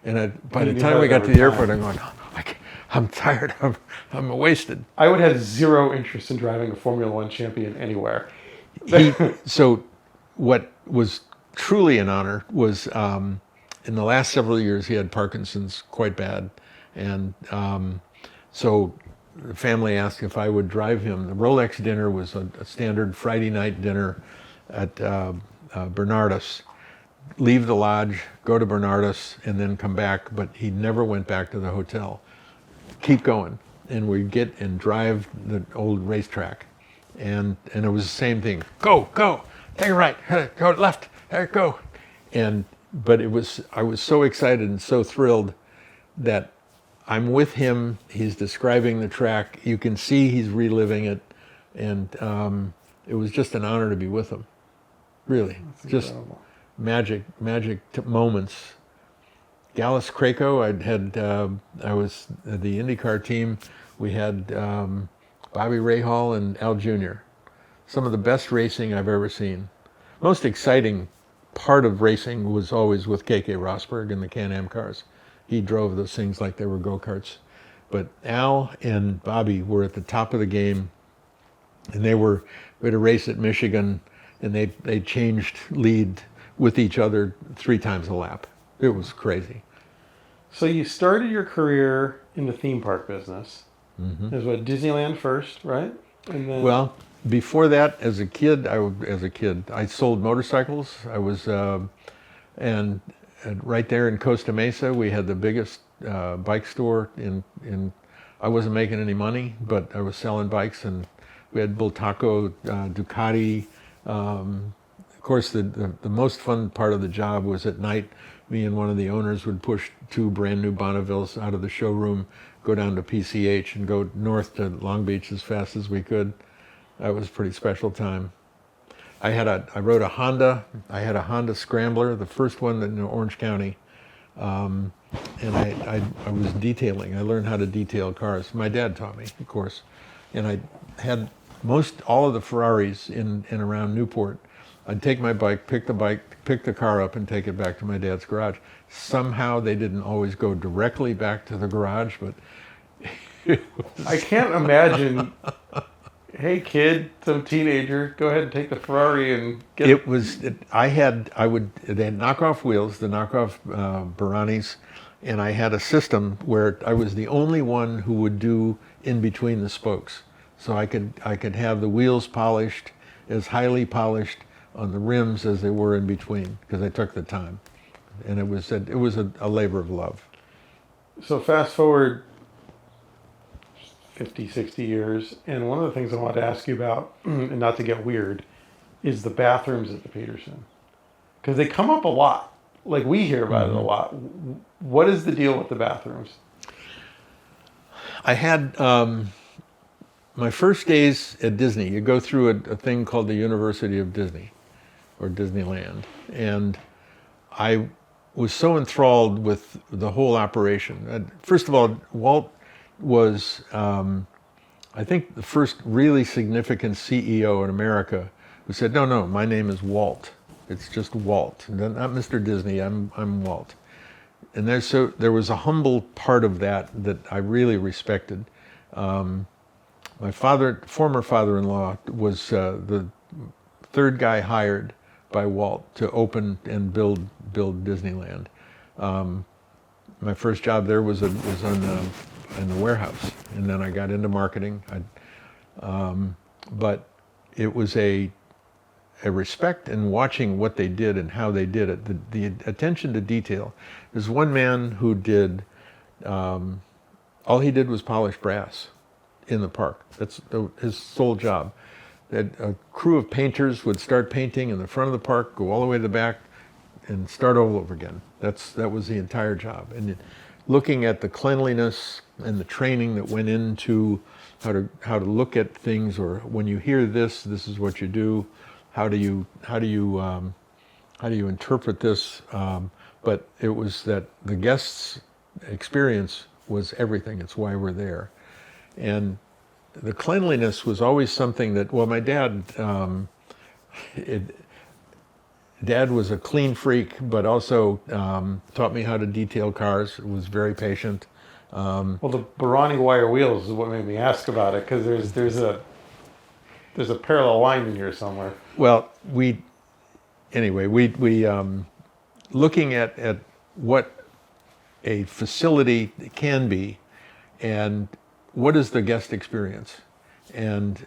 And by the time we got to the airport, I'm going, I'm tired, I'm wasted. I would have zero interest in driving a Formula One champion anywhere. So what was truly an honor was in the last several years, he had Parkinson's quite bad. And so the family asked if I would drive him. The Rolex dinner was a standard Friday night dinner at Bernardus. Leave the lodge, go to Bernardus, and then come back, but he never went back to the hotel. Keep going. And we'd get and drive the old racetrack. And it was the same thing. Go, go, take a right, go left, go. But I was so excited and so thrilled that I'm with him, he's describing the track, you can see he's reliving it, and it was just an honor to be with him. Really, that's just incredible. Magic moments. Gallus Craco, I was the IndyCar team. We had Bobby Rahal and Al Jr. Some of the best racing I've ever seen. Most exciting part of racing was always with K.K. Rosberg and the Can-Am cars. He drove those things like they were go-karts. But Al and Bobby were at the top of the game, and we had a race at Michigan, and they changed lead with each other 3 times a lap. It was crazy. So you started your career in the theme park business. Mm-hmm. It was what, Disneyland first, right? And then... Well, before that, as a kid, I sold motorcycles. I was, and right there in Costa Mesa, we had the biggest bike store in. I wasn't making any money, but I was selling bikes, and we had Bultaco, Ducati. Of course, the most fun part of the job was at night. Me and one of the owners would push 2 brand new Bonnevilles out of the showroom, go down to PCH, and go north to Long Beach as fast as we could. That was a pretty special time. I rode a Honda. I had a Honda Scrambler, the first one in Orange County. And I was detailing. I learned how to detail cars. My dad taught me, of course. And I had all of the Ferraris in and around Newport. I'd take my bike, pick the car up, and take it back to my dad's garage. Somehow they didn't always go directly back to the garage, but I can't imagine. Hey kid, some teenager, go ahead and take the Ferrari and get it. They had knockoff wheels, the knockoff Baranis, and I had a system where I was the only one who would do in between the spokes. So I could have the wheels polished, as highly polished on the rims as they were in between, because I took the time. And it was a labor of love. So fast forward 50, 60 years, and one of the things I want to ask you about, and not to get weird, is the bathrooms at the Petersen. Because they come up a lot. Like, we hear about it a lot. What is the deal with the bathrooms? I had my first days at Disney. You go through a thing called the University of Disney, or Disneyland. And I was so enthralled with the whole operation. First of all, Walt was, I think, the first really significant CEO in America who said, no, my name is Walt. It's just Walt, not Mr. Disney, I'm Walt. And there was a humble part of that I really respected. My former father-in-law was the third guy hired by Walt to open and build Disneyland. My first job there was in the warehouse, and then I got into marketing. But it was a respect in watching what they did and how they did it. The attention to detail. There's one man who did, all he did was polish brass in the park. That's his sole job. A crew of painters would start painting in the front of the park, go all the way to the back, and start all over again. That was the entire job. And looking at the cleanliness and the training that went into how to look at things, or when you hear this is what you do. How do you interpret this? But it was that the guest's experience was everything. It's why we're there. And the cleanliness was always something that, well, my dad, Dad was a clean freak, but also taught me how to detail cars, was very patient. Well, the Barani wire wheels is what made me ask about it, because there's a parallel line in here somewhere. Well, we looking at what a facility can be, and what is the guest experience, and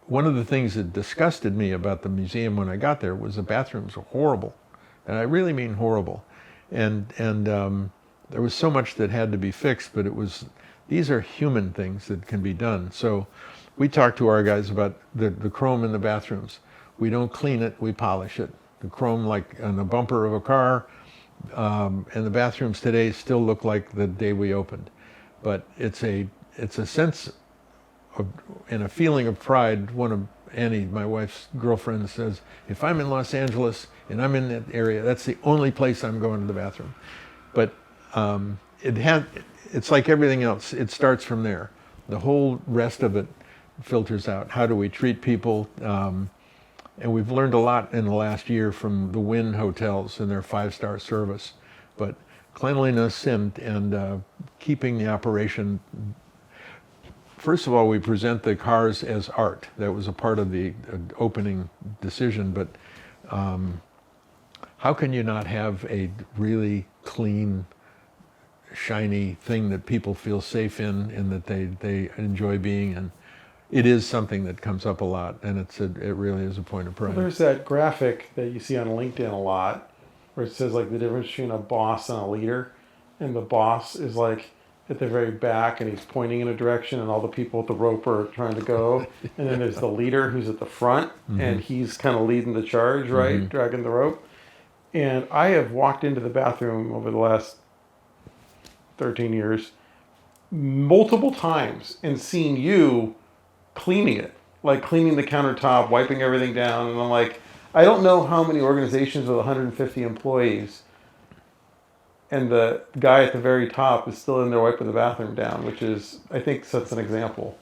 one of the things that disgusted me about the museum when I got there was the bathrooms were horrible, and I really mean horrible, and there was so much that had to be fixed, but these are human things that can be done. So we talked to our guys about the chrome in the bathrooms. We don't clean it, we polish it. The chrome, like on the bumper of a car, and the bathrooms today still look like the day we opened. But it's a sense of, and a feeling of pride. One of Annie, my wife's girlfriend, says, if I'm in Los Angeles and I'm in that area, that's the only place I'm going to the bathroom. But it's like everything else. It starts from there. The whole rest of it filters out. How do we treat people? And we've learned a lot in the last year from the Wynn hotels and their 5-star service. But cleanliness and keeping the operation. First of all, we present the cars as art. That was a part of the opening decision. But how can you not have a really clean, shiny thing that people feel safe in and that they enjoy being in? It is something that comes up a lot, and it really is a point of pride. Well, there's that graphic that you see on LinkedIn a lot where it says like the difference between a boss and a leader, and the boss is like at the very back and he's pointing in a direction and all the people with the rope are trying to go, and then there's the leader who's at the front and he's kind of leading the charge, right, dragging the rope. And I have walked into the bathroom over the last 13 years multiple times and seen you cleaning it, like cleaning the countertop, wiping everything down, and I'm like, I don't know how many organizations with 150 employees and the guy at the very top is still in there wiping the bathroom down, which is, I think, sets an example.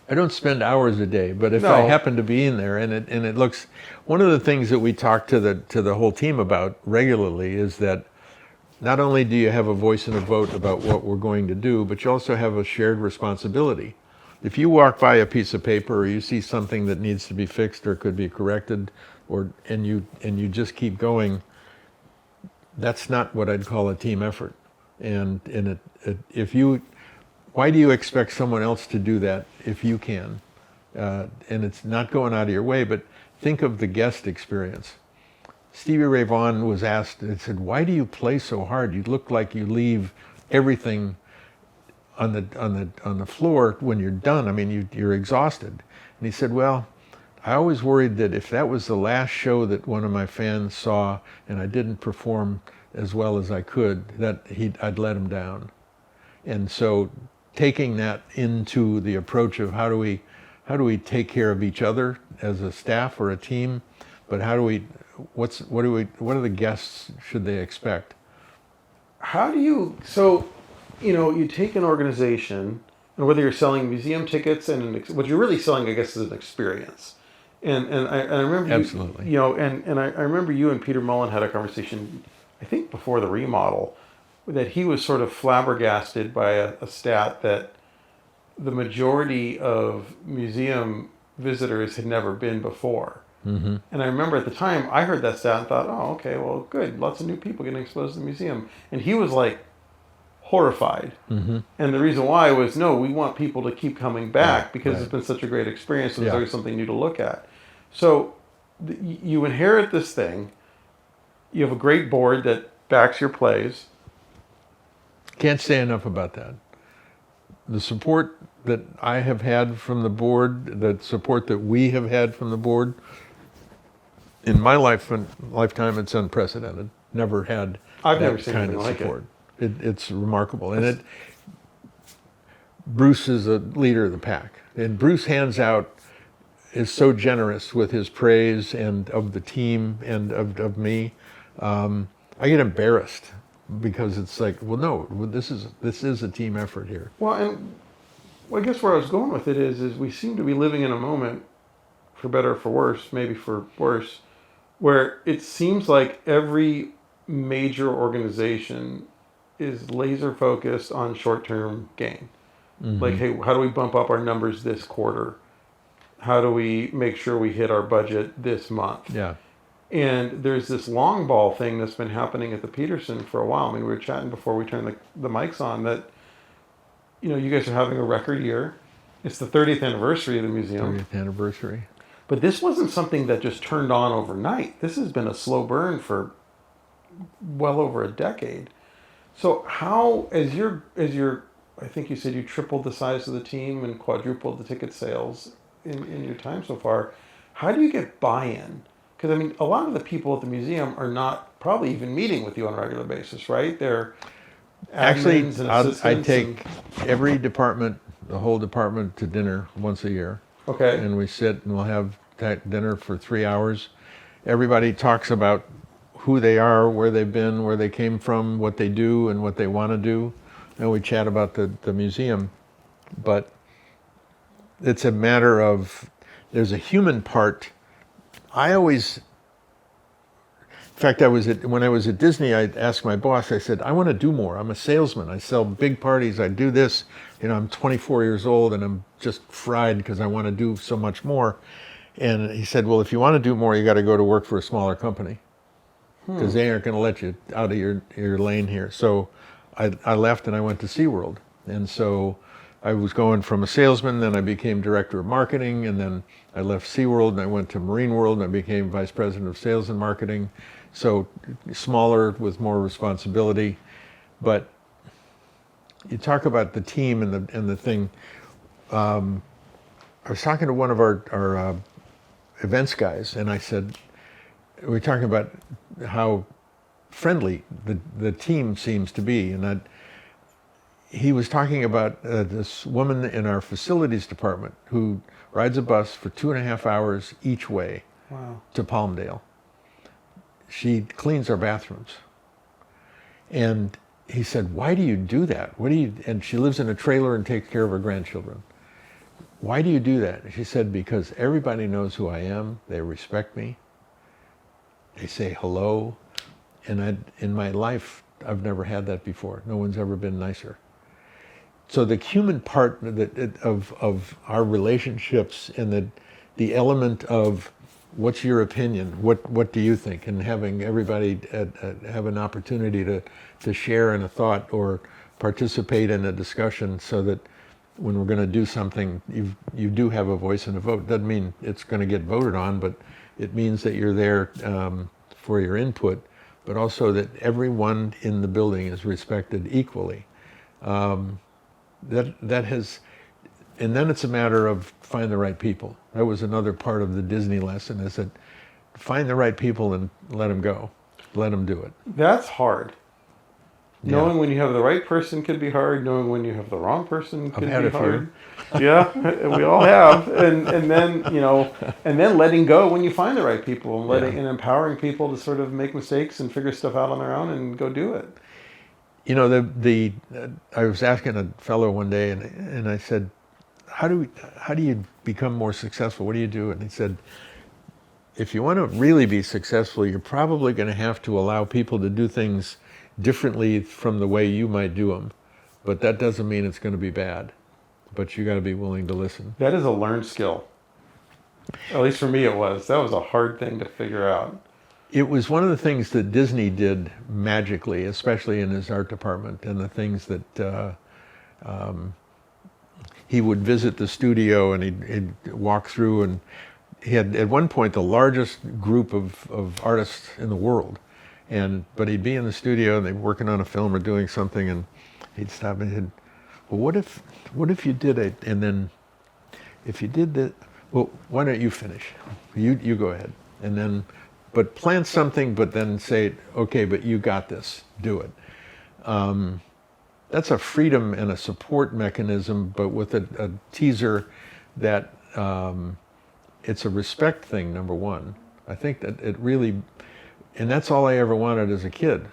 I don't spend hours a day, but if No. I happen to be in there and it looks, one of the things that we talk to the whole team about regularly is that not only do you have a voice and a vote about what we're going to do, but you also have a shared responsibility. If you walk by a piece of paper or you see something that needs to be fixed or could be corrected, and you just keep going, that's not what I'd call a team effort. And if you, why do you expect someone else to do that if you can? And it's not going out of your way, but think of the guest experience. Stevie Ray Vaughan was asked, it said, why do you play so hard? You look like you leave everything on the floor when you're done. I mean, you're exhausted. And he said, well, I always worried that if that was the last show that one of my fans saw and I didn't perform as well as I could, that I'd let him down. And so taking that into the approach of how do we take care of each other as a staff or a team, but what are the guests should they expect? How do you, so, you take an organization, and whether you're selling museum tickets and what you're really selling, I guess, is an experience. And I remember Absolutely. And I remember you and Peter Mullen had a conversation, I think before the remodel, that he was sort of flabbergasted by a stat that the majority of museum visitors had never been before. Mm-hmm. And I remember at the time I heard that stat and thought, oh, okay, well, good, lots of new people getting exposed to the museum. And he was like horrified. Mm-hmm. And the reason why was, no, we want people to keep coming back because it's been such a great experience and there's always something new to look at. So you inherit this thing. You have a great board that backs your plays. Can't say enough about that. The support that I have had from the board, the support that we have had from the board, in my lifetime, it's unprecedented. Never had I've that never seen kind anything of like support. It's remarkable. And Bruce is a leader of the pack. And Bruce is so generous with his praise and of the team and of me. I get embarrassed because it's like, well, no, this is a team effort here. Well, and I guess where I was going with it is we seem to be living in a moment, for better or for worse, maybe for worse, where it seems like every major organization is laser focused on short-term gain. Mm-hmm. Like, hey, how do we bump up our numbers this quarter? How do we make sure we hit our budget this month? Yeah. And there's this long ball thing that's been happening at the Petersen for a while. I mean, we were chatting before we turned the mics on that, you guys are having a record year. It's the 30th anniversary of the museum. 30th anniversary. But this wasn't something that just turned on overnight. This has been a slow burn for well over a decade. So how, as you're, I think you said you tripled the size of the team and quadrupled the ticket sales in your time so far, how do you get buy-in? Because, I mean, a lot of the people at the museum are not probably even meeting with you on a regular basis, right? They're actually, admins and assistants. I take every department, the whole department, to dinner once a year. Okay. And we sit and we'll have dinner for 3 hours. Everybody talks about who they are, where they've been, where they came from, what they do, and what they want to do. And we chat about the museum. But it's a matter of, there's a human part. In fact, when I was at Disney, I asked my boss, I said, I want to do more. I'm a salesman. I sell big parties. I do this. I'm 24 years old and I'm just fried because I want to do so much more. And he said, well, if you want to do more, you got to go to work for a smaller company because they aren't going to let you out of your lane here. So I left and I went to SeaWorld. And so I was going from a salesman, then I became director of marketing, and then I left SeaWorld and I went to Marine World and I became vice president of sales and marketing. So smaller with more responsibility, but you talk about the team and the thing. I was talking to one of our events guys, and I said, we were talking about how friendly the team seems to be, and he was talking about this woman in our facilities department who rides a bus for 2.5 hours each way Wow. to Palmdale. She cleans our bathrooms. And he said, why do you do that? And she lives in a trailer and takes care of her grandchildren. Why do you do that? She said, because everybody knows who I am. They respect me. They say hello. And in my life, I've never had that before. No one's ever been nicer. So the human part of our relationships and the element of what's your opinion, what do you think, and having everybody have an opportunity to share in a thought or participate in a discussion, so that when we're going to do something, you do have a voice and a vote. Doesn't mean it's going to get voted on, but it means that you're there for your input, but also that everyone in the building is respected equally. That has, and then it's a matter of find the right people. That was another part of the Disney lesson, is that find the right people and let them go, let them do it. That's hard. Yeah. Knowing when you have the right person can be hard. Knowing when you have the wrong person can had be a few. hard. Yeah, we all have. And then and then letting go when you find the right people, and and empowering people to sort of make mistakes and figure stuff out on their own and go do it. I was asking a fellow one day, and I said, how do you become more successful? What do you do? And he said, if you want to really be successful, you're probably going to have to allow people to do things differently from the way you might do them. But that doesn't mean it's going to be bad. But you got to be willing to listen. That is a learned skill. At least for me it was. That was a hard thing to figure out. It was one of the things that Disney did magically, especially in his art department, and the things that he would visit the studio and he'd walk through, and he had at one point the largest group of artists in the world. But he'd be in the studio and they were working on a film or doing something, and he'd stop and he'd, well, what if you did it, and then if you did that, well, why don't you finish? You go ahead, and then, but plan something, but then say, okay, but you got this, do it. That's a freedom and a support mechanism, but with a teaser that it's a respect thing, number one. I think that it really, and that's all I ever wanted as a kid,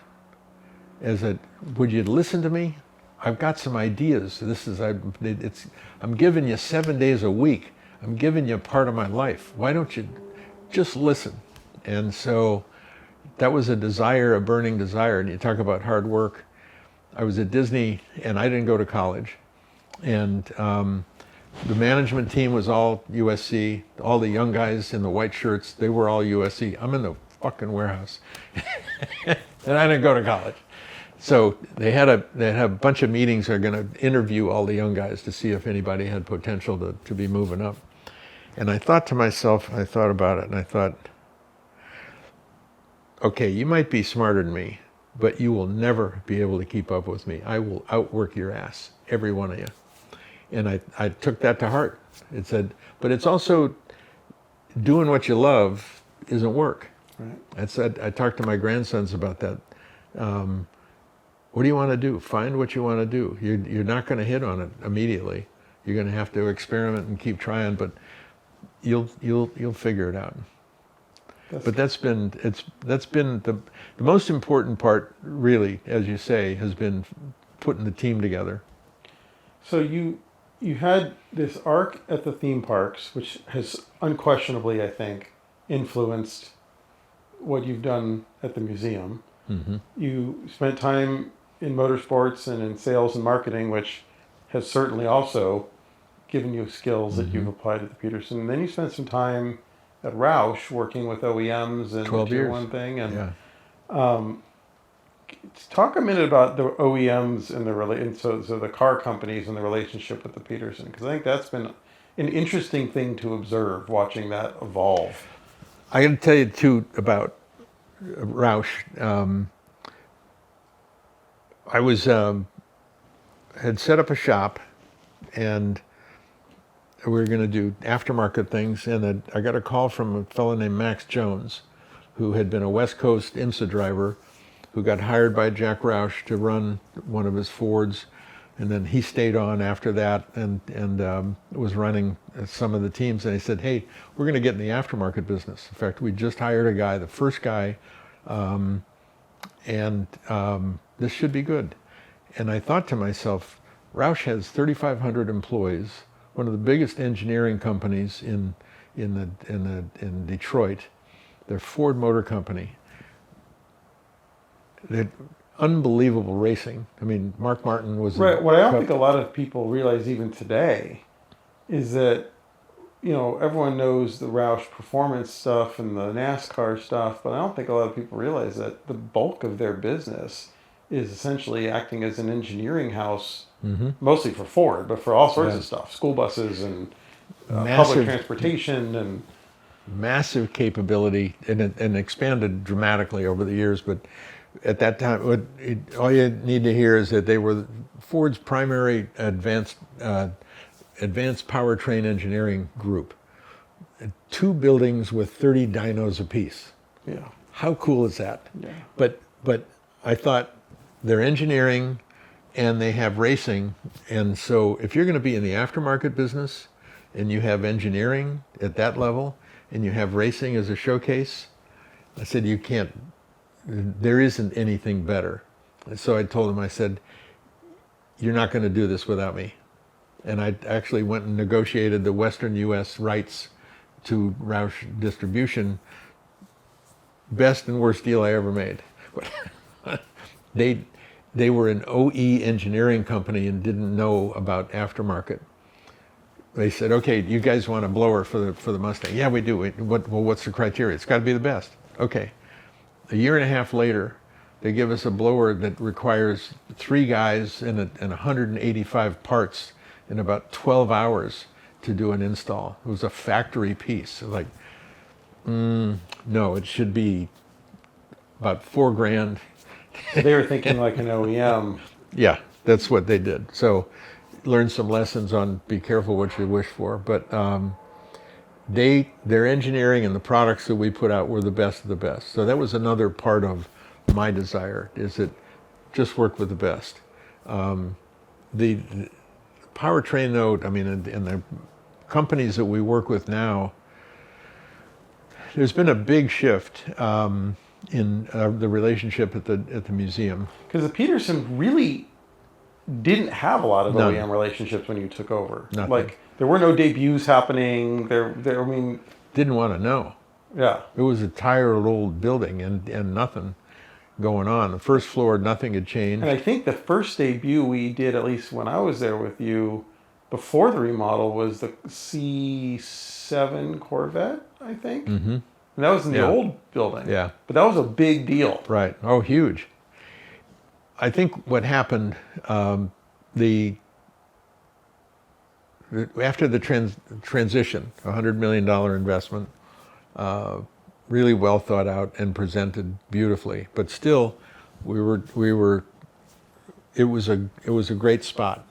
is that, would you listen to me? I've got some ideas. I'm giving you 7 days a week. I'm giving you part of my life. Why don't you just listen? And so that was a desire, a burning desire. And you talk about hard work. I was at Disney and I didn't go to college. And the management team was all USC. All the young guys in the white shirts, they were all USC. I'm in the fucking warehouse. And I didn't go to college. So they had a bunch of meetings. They're going to interview all the young guys to see if anybody had potential to be moving up. And I thought to myself, I thought about it, and I thought, okay, you might be smarter than me, but you will never be able to keep up with me. I will outwork your ass, every one of you. And I took that to heart. It said, but it's also doing what you love isn't work. Right. I talked to my grandsons about that. What do you want to do? Find what you want to do. You're not going to hit on it immediately. You're going to have to experiment and keep trying, but you'll figure it out. That's been the most important part, really, as you say, has been putting the team together. So you had this arc at the theme parks, which has unquestionably, I think, influenced what you've done at the museum. Mm-hmm. You spent time in motorsports and in sales and marketing, which has certainly also given you skills that you've applied at the Petersen. And then you spent some time at Roush working with OEMs and 12 the Tier years. 1 thing. And yeah. Talk a minute about the OEMs and so the car companies and the relationship with the Petersen, because I think that's been an interesting thing to observe, watching that evolve. I got to tell you too about Roush, I was had set up a shop, and we were going to do aftermarket things, and I got a call from a fellow named Max Jones, who had been a West Coast IMSA driver, who got hired by Jack Roush to run one of his Fords, and then he stayed on after that and was running some of the teams. And he said, "Hey, we're going to get in the aftermarket business. In fact, we just hired a guy, the first guy, and this should be good." And I thought to myself, Roush has 3,500 employees, one of the biggest engineering companies in Detroit. They're Ford Motor Company. They're unbelievable racing. I mean, Mark Martin was right. What I don't think a lot of people realize even today is that, everyone knows the Roush performance stuff and the NASCAR stuff, but I don't think a lot of people realize that the bulk of their business is essentially acting as an engineering house, mostly for Ford, but for all sorts of stuff, school buses and public transportation and massive capability, and expanded dramatically over the years. But at that time, all you need to hear is that they were Ford's primary advanced powertrain engineering group. 2 buildings with 30 dynos apiece. Yeah. How cool is that? Yeah. But I thought, they're engineering and they have racing, and so if you're going to be in the aftermarket business and you have engineering at that level and you have racing as a showcase, I said, there isn't anything better. And so I told him, I said, "You're not going to do this without me." And I actually went and negotiated the Western U.S. rights to Roush distribution. Best and worst deal I ever made. They were an OE engineering company and didn't know about aftermarket. They said, "Okay, you guys want a blower for the Mustang?" "Yeah, we do." What's the criteria?" "It's got to be the best." Okay. A year and a half later, they give us a blower that requires 3 guys and 185 parts in about 12 hours to do an install. It was a factory piece. Like, no, it should be about $4,000. They were thinking like an OEM. Yeah, that's what they did. So learned some lessons on be careful what you wish for. But their engineering and the products that we put out were the best of the best. So that was another part of my desire, is that just work with the best. The powertrain though, I mean, and the companies that we work with now, there's been a big shift in the relationship at the museum. Because the Petersen really didn't have a lot of None. OEM relationships when you took over. Nothing. Like, there were no debuts happening. I mean, Didn't want to know. yeah. It was a tired old building and nothing going on. The first floor, nothing had changed. And I think the first debut we did, at least when I was there with you, before the remodel, was the C7 Corvette, I think. Mm-hmm. And that was in the old building. Yeah. But that was a big deal. Right. Oh, huge. I think what happened, after the transition, $100 million investment, really well thought out and presented beautifully, but still, it was a great spot.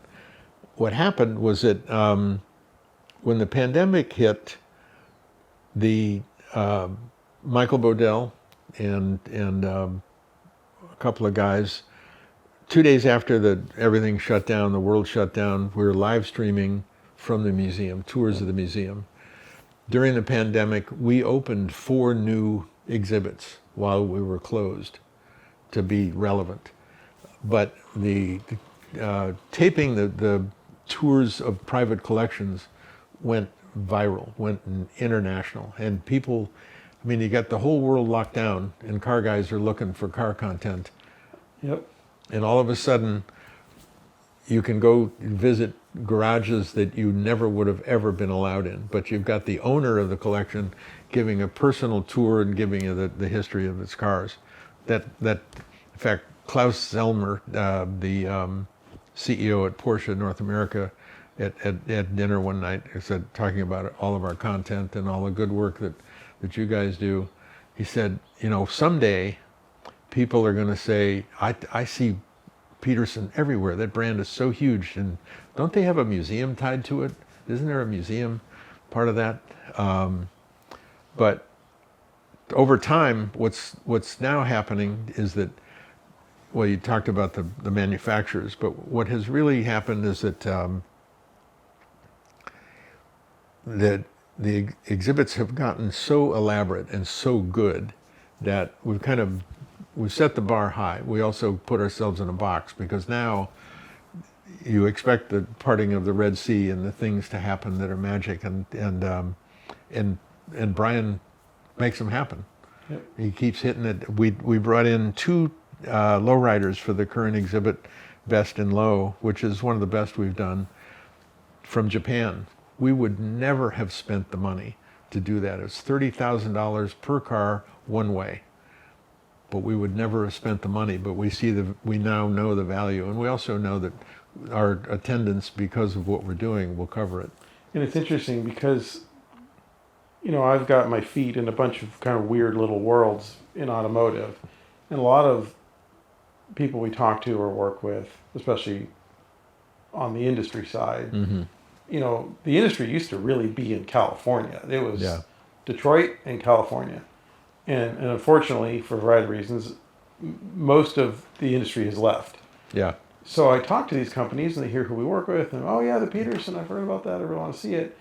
What happened was that when the pandemic hit, the Michael Bodell and a couple of guys, 2 days after everything shut down, the world shut down, we were live streaming from the museum, tours of the museum. During the pandemic, we opened 4 new exhibits while we were closed to be relevant. But the taping the tours of private collections went viral, went international, and people, I mean, you got the whole world locked down, and car guys are looking for car content. Yep. And all of a sudden, you can go visit garages that you never would have ever been allowed in, but you've got the owner of the collection giving a personal tour and giving you the history of its cars. In fact, Klaus Zellmer, the CEO at Porsche North America, at dinner one night, said, talking about all of our content and all the good work that you guys do, he said, someday people are going to say, I see Petersen everywhere. That brand is so huge. And don't they have a museum tied to it? Isn't there a museum part of that? But over time, what's now happening is that, well, you talked about the manufacturers, but what has really happened is that that the exhibits have gotten so elaborate and so good that we've set the bar high. We also put ourselves in a box because now you expect the parting of the Red Sea and the things to happen that are magic, and Brian makes them happen. Yep. He keeps hitting it. We brought in 2 lowriders for the current exhibit, Best in Low, which is one of the best we've done, from Japan. We would never have spent the money to do that. It's $30,000 per car one way. But we would never have spent the money, but we now know the value, and we also know that our attendance, because of what we're doing, will cover it. And it's interesting because, I've got my feet in a bunch of kind of weird little worlds in automotive. And a lot of people we talk to or work with, especially on the industry side, the industry used to really be in California. It was Detroit and California. And unfortunately, for a variety of reasons, most of the industry has left. Yeah. So I talk to these companies and they hear who we work with, and oh yeah, the Petersen, I've heard about that, I really want to see it.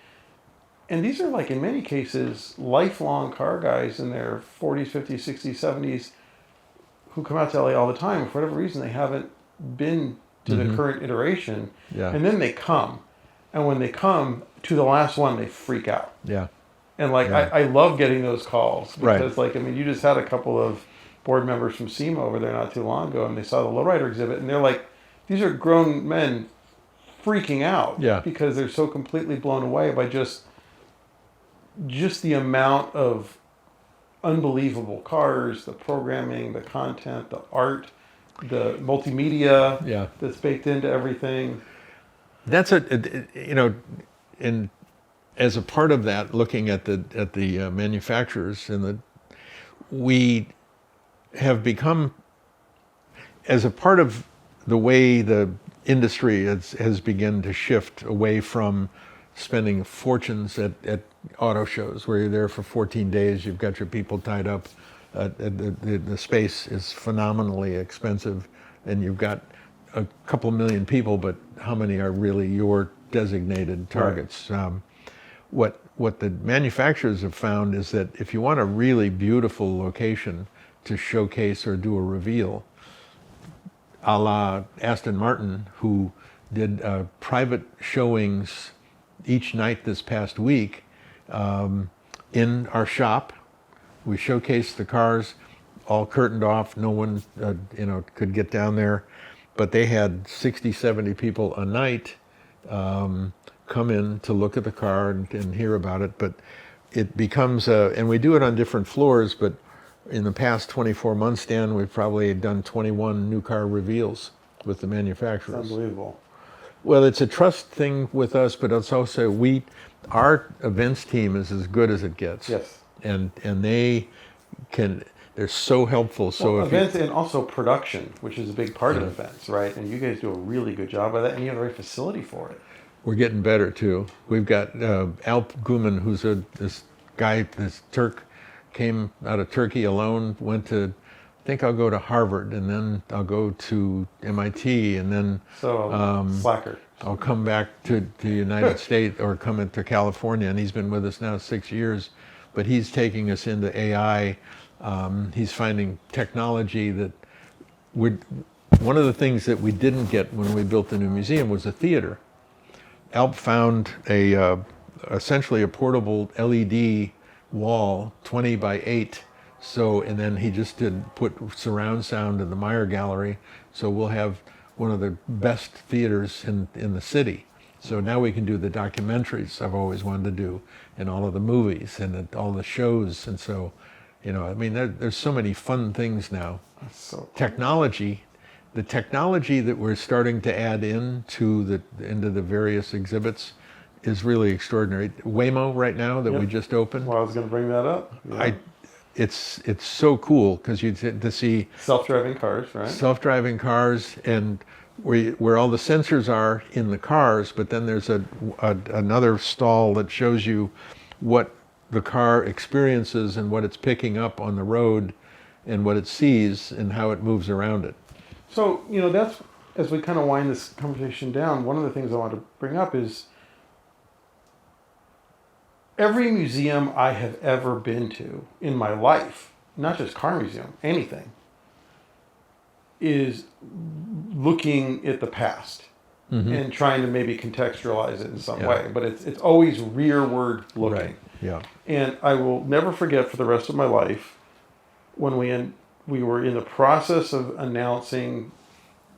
And these are, like, in many cases, lifelong car guys in their 40s, 50s, 60s, 70s who come out to LA all the time. For whatever reason, they haven't been to the current iteration. Yeah. And then they come. And when they come to the last one, they freak out. Yeah. And, like, I love getting those calls because, right. you just had a couple of board members from SEMA over there not too long ago, and they saw the lowrider exhibit, and they're like, these are grown men freaking out because they're so completely blown away by just the amount of unbelievable cars, the programming, the content, the art, the multimedia that's baked into everything. That's as a part of that, looking at the manufacturers, we have become, as a part of the way the industry has begun to shift away from spending fortunes at auto shows where you're there for 14 days, you've got your people tied up, the space is phenomenally expensive, and you've got a couple million people, but how many are really your designated targets? Right. What the manufacturers have found is that if you want a really beautiful location to showcase or do a reveal, a la Aston Martin, who did private showings each night this past week in our shop. We showcased the cars, all curtained off. No one could get down there, but they had 60, 70 people a night come in to look at the car and hear about it. But it becomes and we do it on different floors, but in the past 24 months, Dan, we've probably done 21 new car reveals with the manufacturers. It's unbelievable. Well, it's a trust thing with us, but it's also our events team is as good as it gets. Yes. And they're so helpful. So events and also production, which is a big part of events, right? And you guys do a really good job of that, and you have the right facility for it. We're getting better too. We've got Alp Guman, who's this Turk, came out of Turkey alone, went to, I think I'll go to Harvard, and then I'll go to MIT, and then slacker. I'll come back to the United States or come into California, and he's been with us now 6 years, but he's taking us into AI. He's finding technology that one of the things that we didn't get when we built the new museum was a theater. Alp found essentially a portable LED wall, 20 by 8. And then he just put surround sound in the Meyer Gallery. So we'll have one of the best theaters in the city. So now we can do the documentaries I've always wanted to do, and all of the movies and all the shows. And so, there's so many fun things now. That's so cool. The technology that we're starting to add into the various exhibits is really extraordinary. Waymo right now that we just opened. Well, I was going to bring that up. Yeah. it's so cool because you get to see Self-driving cars, right? self-driving cars and where all the sensors are in the cars, but then there's another stall that shows you what the car experiences and what it's picking up on the road and what it sees and how it moves around it. So, that's, as we kind of wind this conversation down, one of the things I want to bring up is every museum I have ever been to in my life, not just car museum, anything, is looking at the past and trying to maybe contextualize it in some way. But it's always rearward looking. Right. Yeah. And I will never forget for the rest of my life when we were in the process of announcing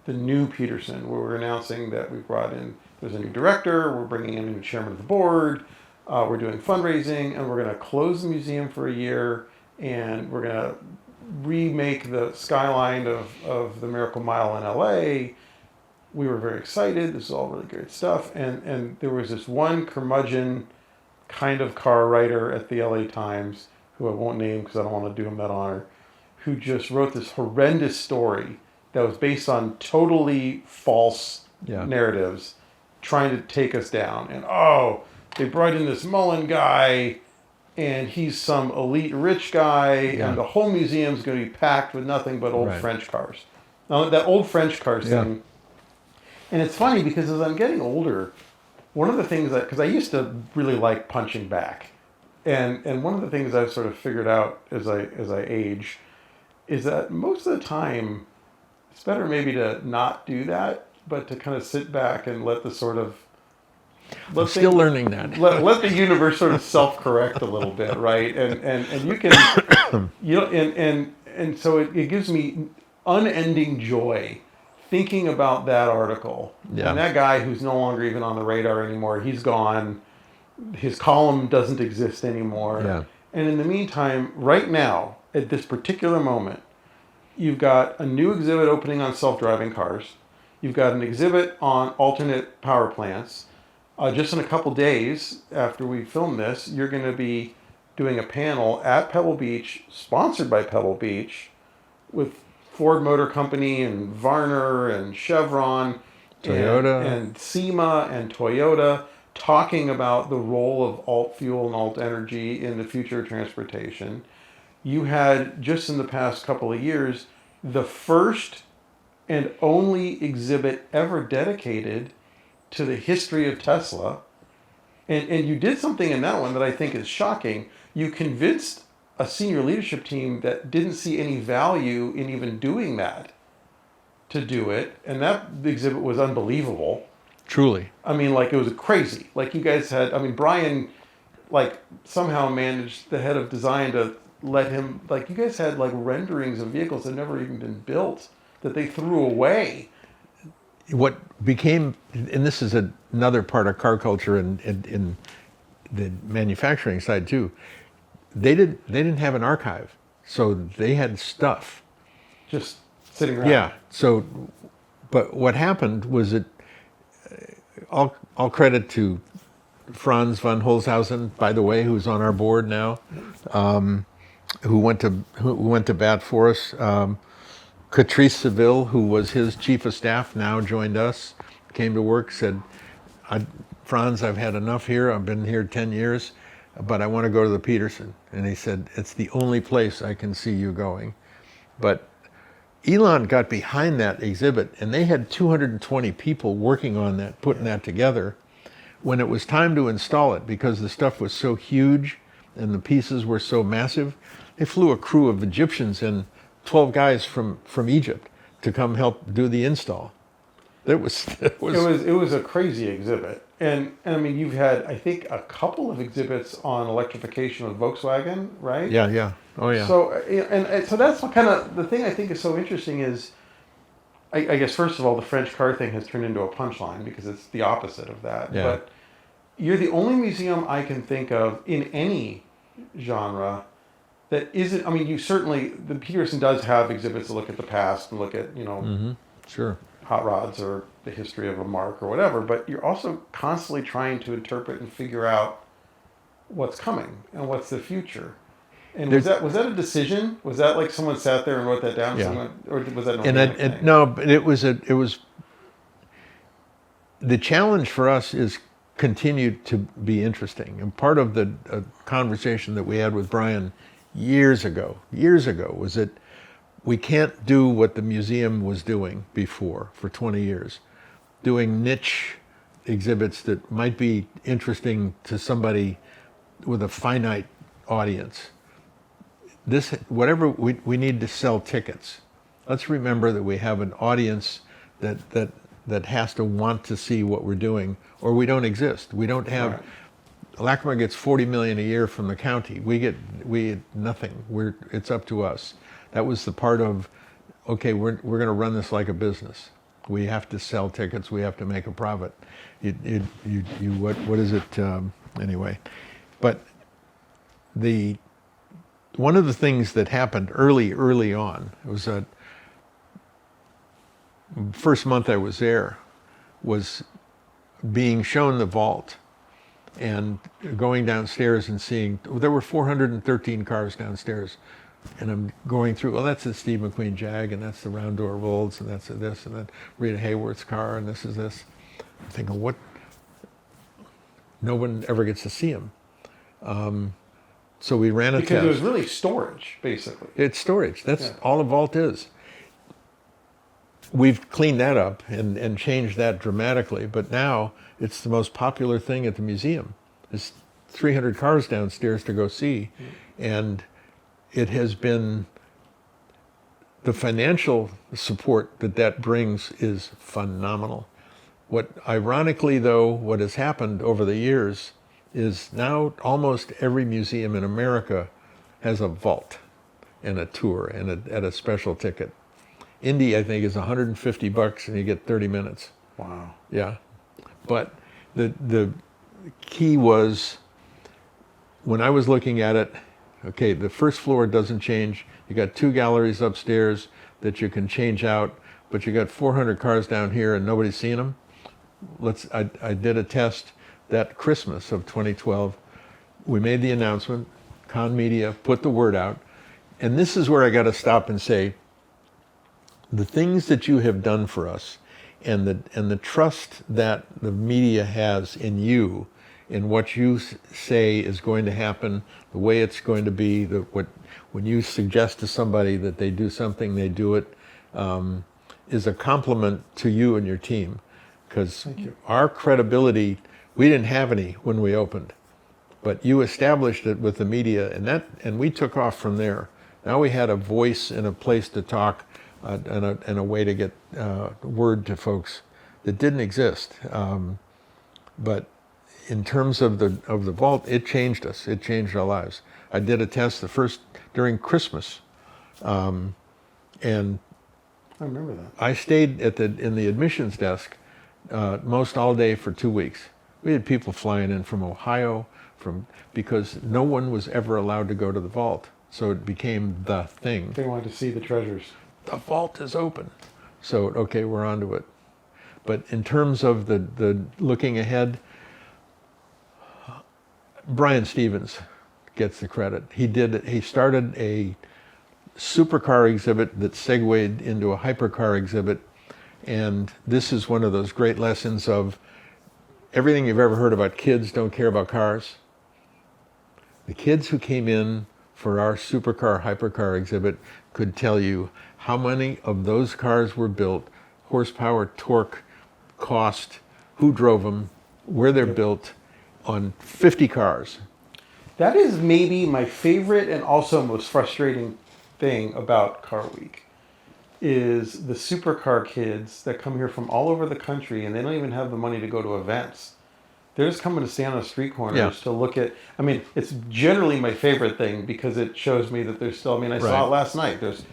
the new Petersen. We were announcing that we brought in, there's a new director, we're bringing in a new chairman of the board, we're doing fundraising, and we're going to close the museum for a year, and we're going to remake the skyline of the Miracle Mile in LA. We were very excited. This is all really great stuff. And there was this one curmudgeon kind of car writer at the LA Times, who I won't name because I don't want to do him that honor, who just wrote this horrendous story that was based on totally false narratives, trying to take us down. And they brought in this Mullen guy, and he's some elite rich guy, and the whole museum's going to be packed with nothing but old French cars. Now, that old French cars thing, and it's funny because as I'm getting older, one of the things because I used to really like punching back, and one of the things I've sort of figured out as I age is that most of the time it's better maybe to not do that, but to kind of sit back and let the sort of I'm still learning that. let the universe sort of self-correct a little bit, right? And you can, and so it gives me unending joy thinking about that article. Yeah. And that guy who's no longer even on the radar anymore, he's gone. His column doesn't exist anymore. Yeah. And in the meantime, right now, at this particular moment, you've got a new exhibit opening on self-driving cars. You've got an exhibit on alternate power plants. Just in a couple days after we film this, you're going to be doing a panel at Pebble Beach, sponsored by Pebble Beach, with Ford Motor Company and Varner and Chevron, Toyota, and SEMA and Toyota, talking about the role of alt fuel and alt energy in the future of transportation. You had, just in the past couple of years, the first and only exhibit ever dedicated to the history of Tesla. And you did something in that one that I think is shocking. You convinced a senior leadership team that didn't see any value in even doing that to do it. And that exhibit was unbelievable. Truly. I mean, like, it was crazy. Like, you guys had, Brian, like, somehow managed, the head of design, to let him, like, you guys had, like, renderings of vehicles that had never even been built that they threw away. What became, and this is another part of car culture in the manufacturing side too, they didn't have an archive, so they had stuff Just sitting around. Yeah. So, but what happened was that all credit to Franz von Holzhausen, by the way, who's on our board now, who went to bat for us. Catrice Seville, who was his chief of staff, now joined us, came to work, said, Franz, I've had enough here. I've been here 10 years, but I want to go to the Petersen. And he said, it's the only place I can see you going. But Elon got behind that exhibit, and they had 220 people working on that, putting that together. When it was time to install it, because the stuff was so huge and the pieces were so massive, they flew a crew of Egyptians and 12 guys from Egypt to come help do the install. It was a crazy exhibit. And I mean, you've had, I think, a couple of exhibits on electrification with Volkswagen, right? Yeah. Oh, yeah. So, and so that's what kind of, the thing I think is so interesting is, I guess, first of all, the French car thing has turned into a punchline because it's the opposite of that. Yeah. But you're the only museum I can think of in any genre that isn't, I mean, you certainly, the Petersen does have exhibits that look at the past and look at, Sure. hot rods or the history of a mark or whatever, but you're also constantly trying to interpret and figure out what's coming and what's the future. And was that a decision? Was that like someone sat there and wrote that down? Yeah. Or was that an And organic thing? no, but it was the challenge for us is continued to be interesting. And part of the conversation that we had with Brian years ago was that we can't do what the museum was doing before for 20 years, doing niche exhibits that might be interesting to somebody with a finite audience. We need to sell tickets. Let's remember that we have an audience that has to want to see what we're doing, or we don't exist. We don't have. Right. Lackawanna gets $40 million a year from the county. We get nothing. It's up to us. That was the part of, okay, we're going to run this like a business. We have to sell tickets. We have to make a profit. What is it anyway? But one of the things that happened early on, it was that first month I was there, was being shown the vault and going downstairs and seeing, there were 413 cars downstairs. And I'm going through, well, that's the Steve McQueen Jag, and that's the round door Rolls, and that's this, and then Rita Hayworth's car, and this is this. I'm thinking, what? No one ever gets to see them. So we ran a test. Because it was really storage, basically. It's storage. That's all a vault is. We've cleaned that up and changed that dramatically, but now it's the most popular thing at the museum. There's 300 cars downstairs to go see, and it has been, the financial support that brings is phenomenal. Ironically though, what has happened over the years is now almost every museum in America has a vault and a tour and at a special ticket. Indy, I think, is $150 and you get 30 minutes. Wow. Yeah. But the key was, when I was looking at it, okay, the first floor doesn't change. You got 2 galleries upstairs that you can change out, but you got 400 cars down here and nobody's seen them. I did a test that Christmas of 2012. We made the announcement, Kahn Media put the word out, and this is where I got to stop and say, the things that you have done for us and the trust that the media has in you, in what you say is going to happen, the way it's going to be, when you suggest to somebody that they do something, they do it, is a compliment to you and your team. Because our credibility, we didn't have any when we opened, but you established it with the media, and we took off from there. Now we had a voice and a place to talk, and a way to get word to folks that didn't exist. But in terms of the vault, it changed us. It changed our lives. I did a test during Christmas, and I remember that. I stayed in the admissions desk most all day for 2 weeks. We had people flying in from Ohio, because no one was ever allowed to go to the vault. So it became the thing. They wanted to see the treasures. The vault is open. So, okay, we're onto it. But in terms of the looking ahead, Brian Stevens gets the credit. He started a supercar exhibit that segued into a hypercar exhibit. And this is one of those great lessons of everything you've ever heard about kids don't care about cars. The kids who came in for our supercar, hypercar exhibit could tell you how many of those cars were built, horsepower, torque, cost, who drove them, where they're built, on 50 cars. That is maybe my favorite and also most frustrating thing about Car Week, is the supercar kids that come here from all over the country, and they don't even have the money to go to events. They're just coming to stand on street corners to look at, it's generally my favorite thing because it shows me that there's still, I saw it last night, there's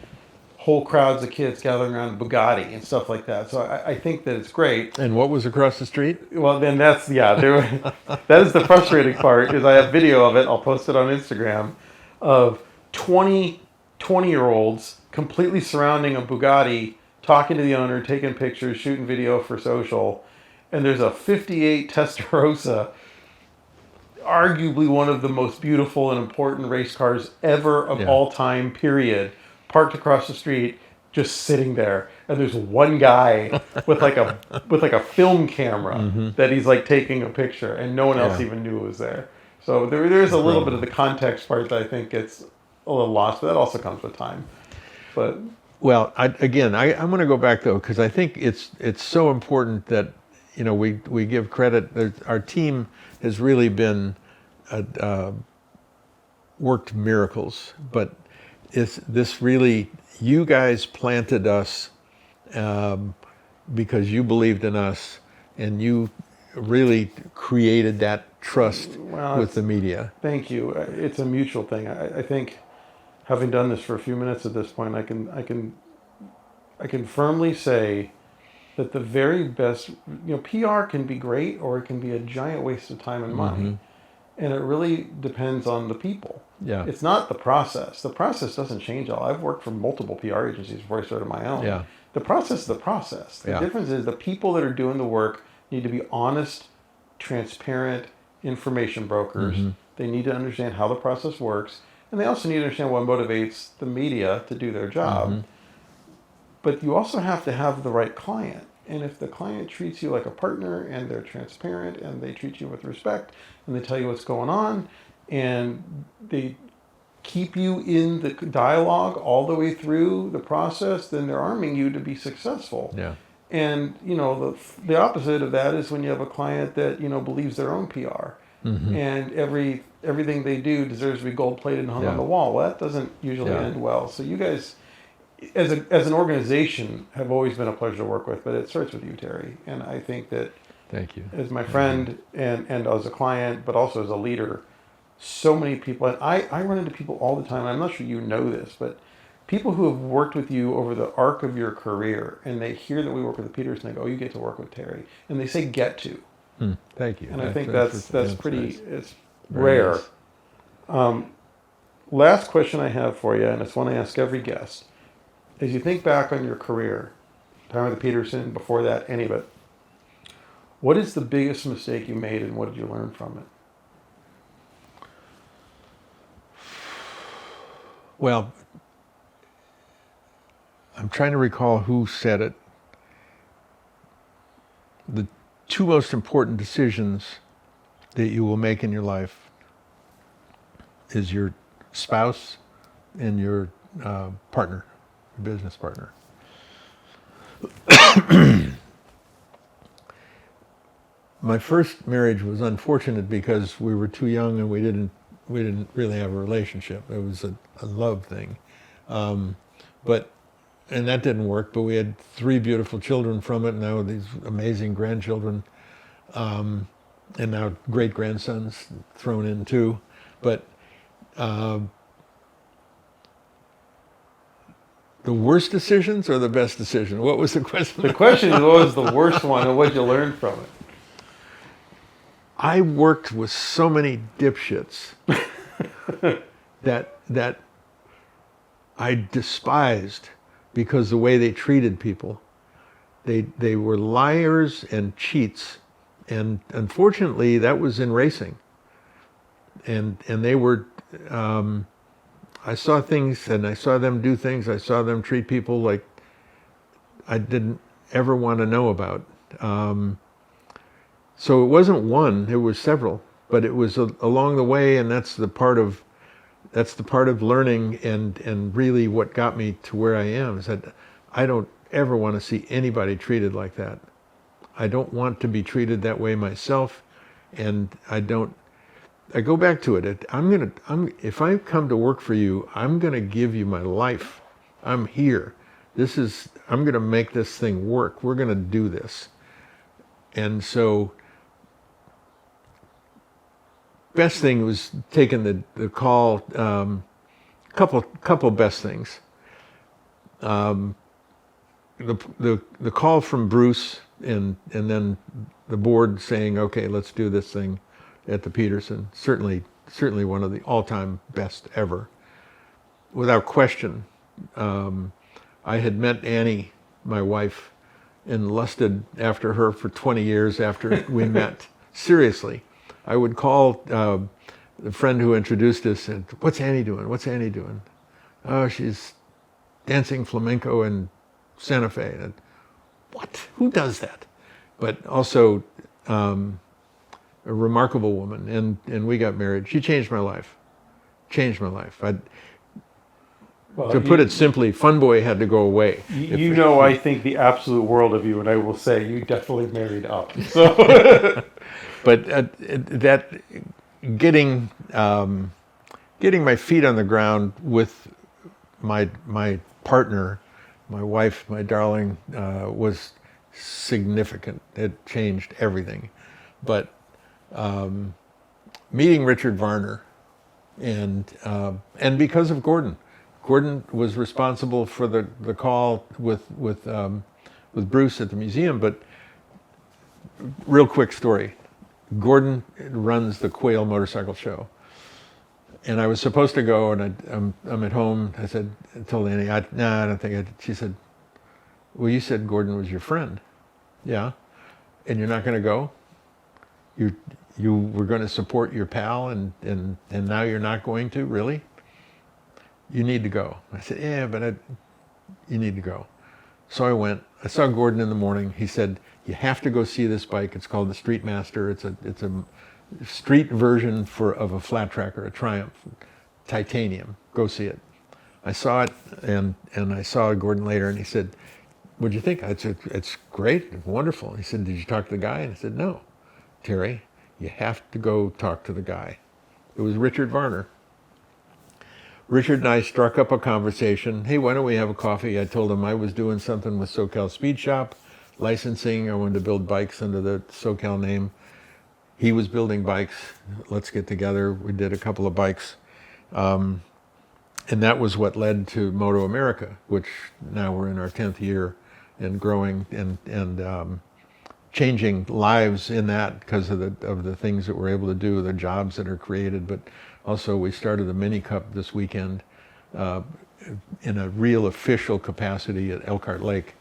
whole crowds of kids gathering around Bugatti and stuff like that. So I think that it's great. And what was across the street? Well, then that is the frustrating part, is I have video of it, I'll post it on Instagram, of 20-year-olds completely surrounding a Bugatti, talking to the owner, taking pictures, shooting video for social. And there's a 58 Testarossa arguably one of the most beautiful and important race cars ever of all time, period, parked across the street, just sitting there, and there's one guy with like a film camera that he's like taking a picture, and no one else even knew it was there. So there's a little bit of the context part that I think gets a little lost, but that also comes with time. But well, I'm going to go back though, because I think it's so important that we give credit. Our team has really been worked miracles, but this really, you guys planted us because you believed in us, and you really created that trust with the media. Thank you. It's a mutual thing. I think, having done this for a few minutes at this point, I can firmly say that the very best, PR can be great, or it can be a giant waste of time and money. And it really depends on the people. Yeah. It's not the process. The process doesn't change all. I've worked for multiple PR agencies before I started my own. Yeah. The process is the process. The difference is the people that are doing the work need to be honest, transparent information brokers. They need to understand how the process works. And they also need to understand what motivates the media to do their job. But you also have to have the right client. And if the client treats you like a partner, and they're transparent, and they treat you with respect, and they tell you what's going on, and they keep you in the dialogue all the way through the process, then they're arming you to be successful. Yeah. And the opposite of that is when you have a client that believes their own PR, and everything they do deserves to be gold plated and hung on the wall. Well, that doesn't usually end well. So you guys, as an organization, have always been a pleasure to work with, but it starts with you, Terry. And I think that, thank you, as my friend and as a client, but also as a leader, so many people, and I run into people all the time, I'm not sure you know this, but people who have worked with you over the arc of your career, and they hear that we work with the Petersen, they go, "Oh, you get to work with Terry," and they say "get to." Thank you. And I think that's pretty nice. It's Very rare. nice. Last question I have for you, and it's one I ask every guest. As you think back on your career, time with the Petersen, before that, any of it, what is the biggest mistake you made, and what did you learn from it? Well, I'm trying to recall who said it. The two most important decisions that you will make in your life is your spouse and your partner, your business partner. My first marriage was unfortunate because we were too young and we didn't really have a relationship. It was a love thing. And that didn't work, but we had 3 beautiful children from it, and now these amazing grandchildren, and now great-grandsons thrown in too. But the worst decisions or the best decision? What was the question? The question is, what was the worst one, and what did you learn from it? I worked with so many dipshits that I despised because the way they treated people. They were liars and cheats, and unfortunately that was in racing. And they were, I saw things, and I saw them do things, I saw them treat people like I didn't ever want to know about. So it wasn't one, it was several, but it was along the way, and that's the part of learning, and really what got me to where I am is that I don't ever want to see anybody treated like that. I don't want to be treated that way myself, and I go back to it. If I come to work for you, I'm gonna give you my life. I'm here. I'm gonna make this thing work. We're gonna do this. And so, best thing was taking the call. Couple best things. The call from Bruce, and then the board saying, "Okay, let's do this thing at the Petersen." Certainly one of the all-time best ever, without question. I had met Annie, my wife, and lusted after her for 20 years after we met. Seriously. I would call the friend who introduced us and, what's Annie doing? What's Annie doing? Oh, she's dancing flamenco in Santa Fe. And, what? Who does that? But also a remarkable woman, and we got married. She changed my life. Changed my life. To put it simply, Fun Boy had to go away. I think the absolute world of you, and I will say you definitely married up. So, but that getting my feet on the ground with my partner, my wife, my darling, was significant. It changed everything. But meeting Richard Varner, and because of Gordon. Gordon was responsible for the call with Bruce at the museum. But real quick story: Gordon runs the Quail Motorcycle Show, and I was supposed to go, and I'm at home. I told Annie, I don't think. She said, "Well, you said Gordon was your friend." Yeah, and you're not going to go. You were going to support your pal, and now you're not going to, really? You need to go. I said, yeah, but you need to go. So I went. I saw Gordon in the morning. He said, you have to go see this bike. It's called the Street Master. It's a street version of a flat tracker, a Triumph, titanium. Go see it. I saw it, and I saw Gordon later, and he said, what'd you think? I said, it's great, it's wonderful. He said, did you talk to the guy? And I said, no. Terry, you have to go talk to the guy. It was Richard Varner. Richard and I struck up a conversation. Hey, why don't we have a coffee? I told him I was doing something with SoCal Speed Shop, licensing. I wanted to build bikes under the SoCal name. He was building bikes. Let's get together. We did a couple of bikes. And that was what led to Moto America, which now we're in our 10th year and growing and changing lives in that because of the things that we're able to do, the jobs that are created. But also we started the Mini Cup this weekend in a real official capacity at Elkhart Lake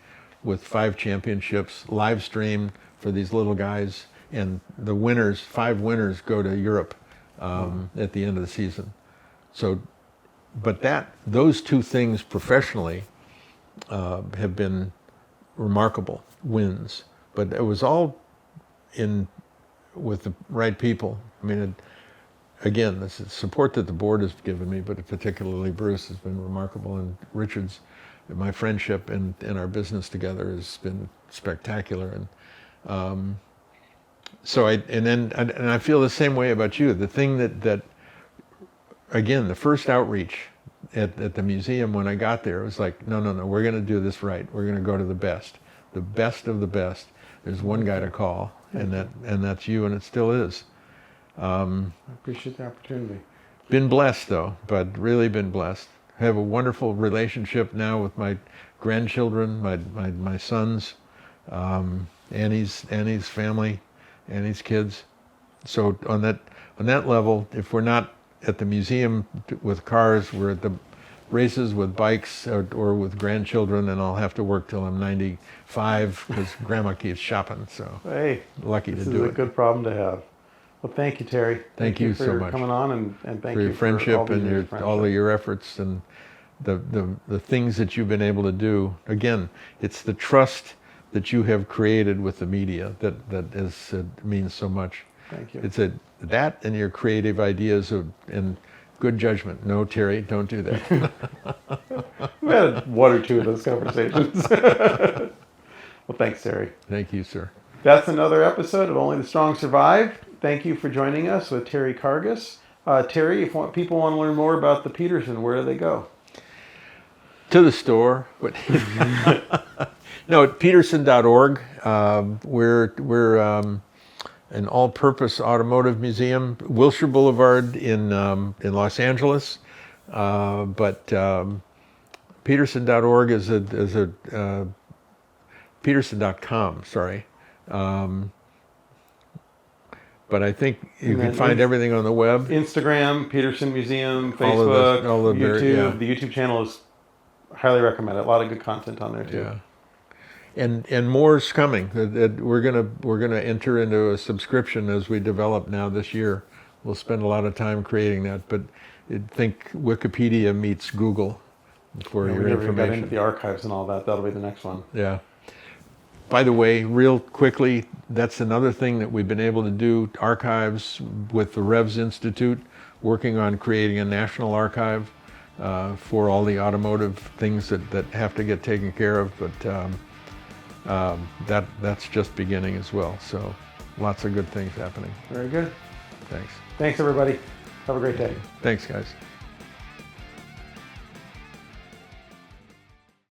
with 5 championships, live streamed for these little guys. And the winners, 5 winners, go to Europe at the end of the season. So, but those 2 things professionally have been remarkable wins. But it was all with the right people. I mean, again, this is support that the board has given me, but particularly Bruce has been remarkable, and Richard's, my friendship and our business together has been spectacular. And so I feel the same way about you. The thing that again, the first outreach at the museum when I got there, it was like, no, we're going to do this right. We're going to go to the best of the best. There's one guy to call, and that's you, and it still is. I appreciate the opportunity. Been blessed though, but really been blessed. I have a wonderful relationship now with my grandchildren, my sons, Annie's family, Annie's kids. So on that level, if we're not at the museum with cars, we're at the races with bikes or with grandchildren, and I'll have to work till I'm 95 because Grandma keeps shopping. So hey, lucky to do it. This is a good problem to have. Well, thank you, Terry. Thank you so much for coming on, and thank for you your friendship for and all of your efforts and the things that you've been able to do. Again, it's the trust that you have created with the media that means so much. Thank you. It's that and your creative ideas and good judgment. No, Terry, don't do that. We've had 1 or 2 of those conversations. Well, thanks, Terry. Thank you, sir. That's another episode of Only the Strong Survive. Thank you for joining us with Terry Karges. Terry, if people want to learn more about the Petersen, where do they go? To the store. No, at petersen.org. We're an all-purpose automotive museum, Wilshire Boulevard in Los Angeles. But petersen.org is a petersen.com, sorry. But I think you can find everything on the web. Instagram, Petersen Museum, Facebook, YouTube. Yeah. The YouTube channel is highly recommended. A lot of good content on there too. Yeah. And more's coming. We're gonna enter into a subscription as we develop now this year. We'll spend a lot of time creating that, but think Wikipedia meets Google for Yeah, your we never got information. into the archives and all that. That'll be the next one. Yeah. By the way, real quickly, that's another thing that we've been able to do. Archives with the Revs Institute, working on creating a national archive for all the automotive things that have to get taken care of. But that's just beginning as well. So lots of good things happening. Very good. Thanks. Thanks, everybody. Have a great day. Thanks, guys.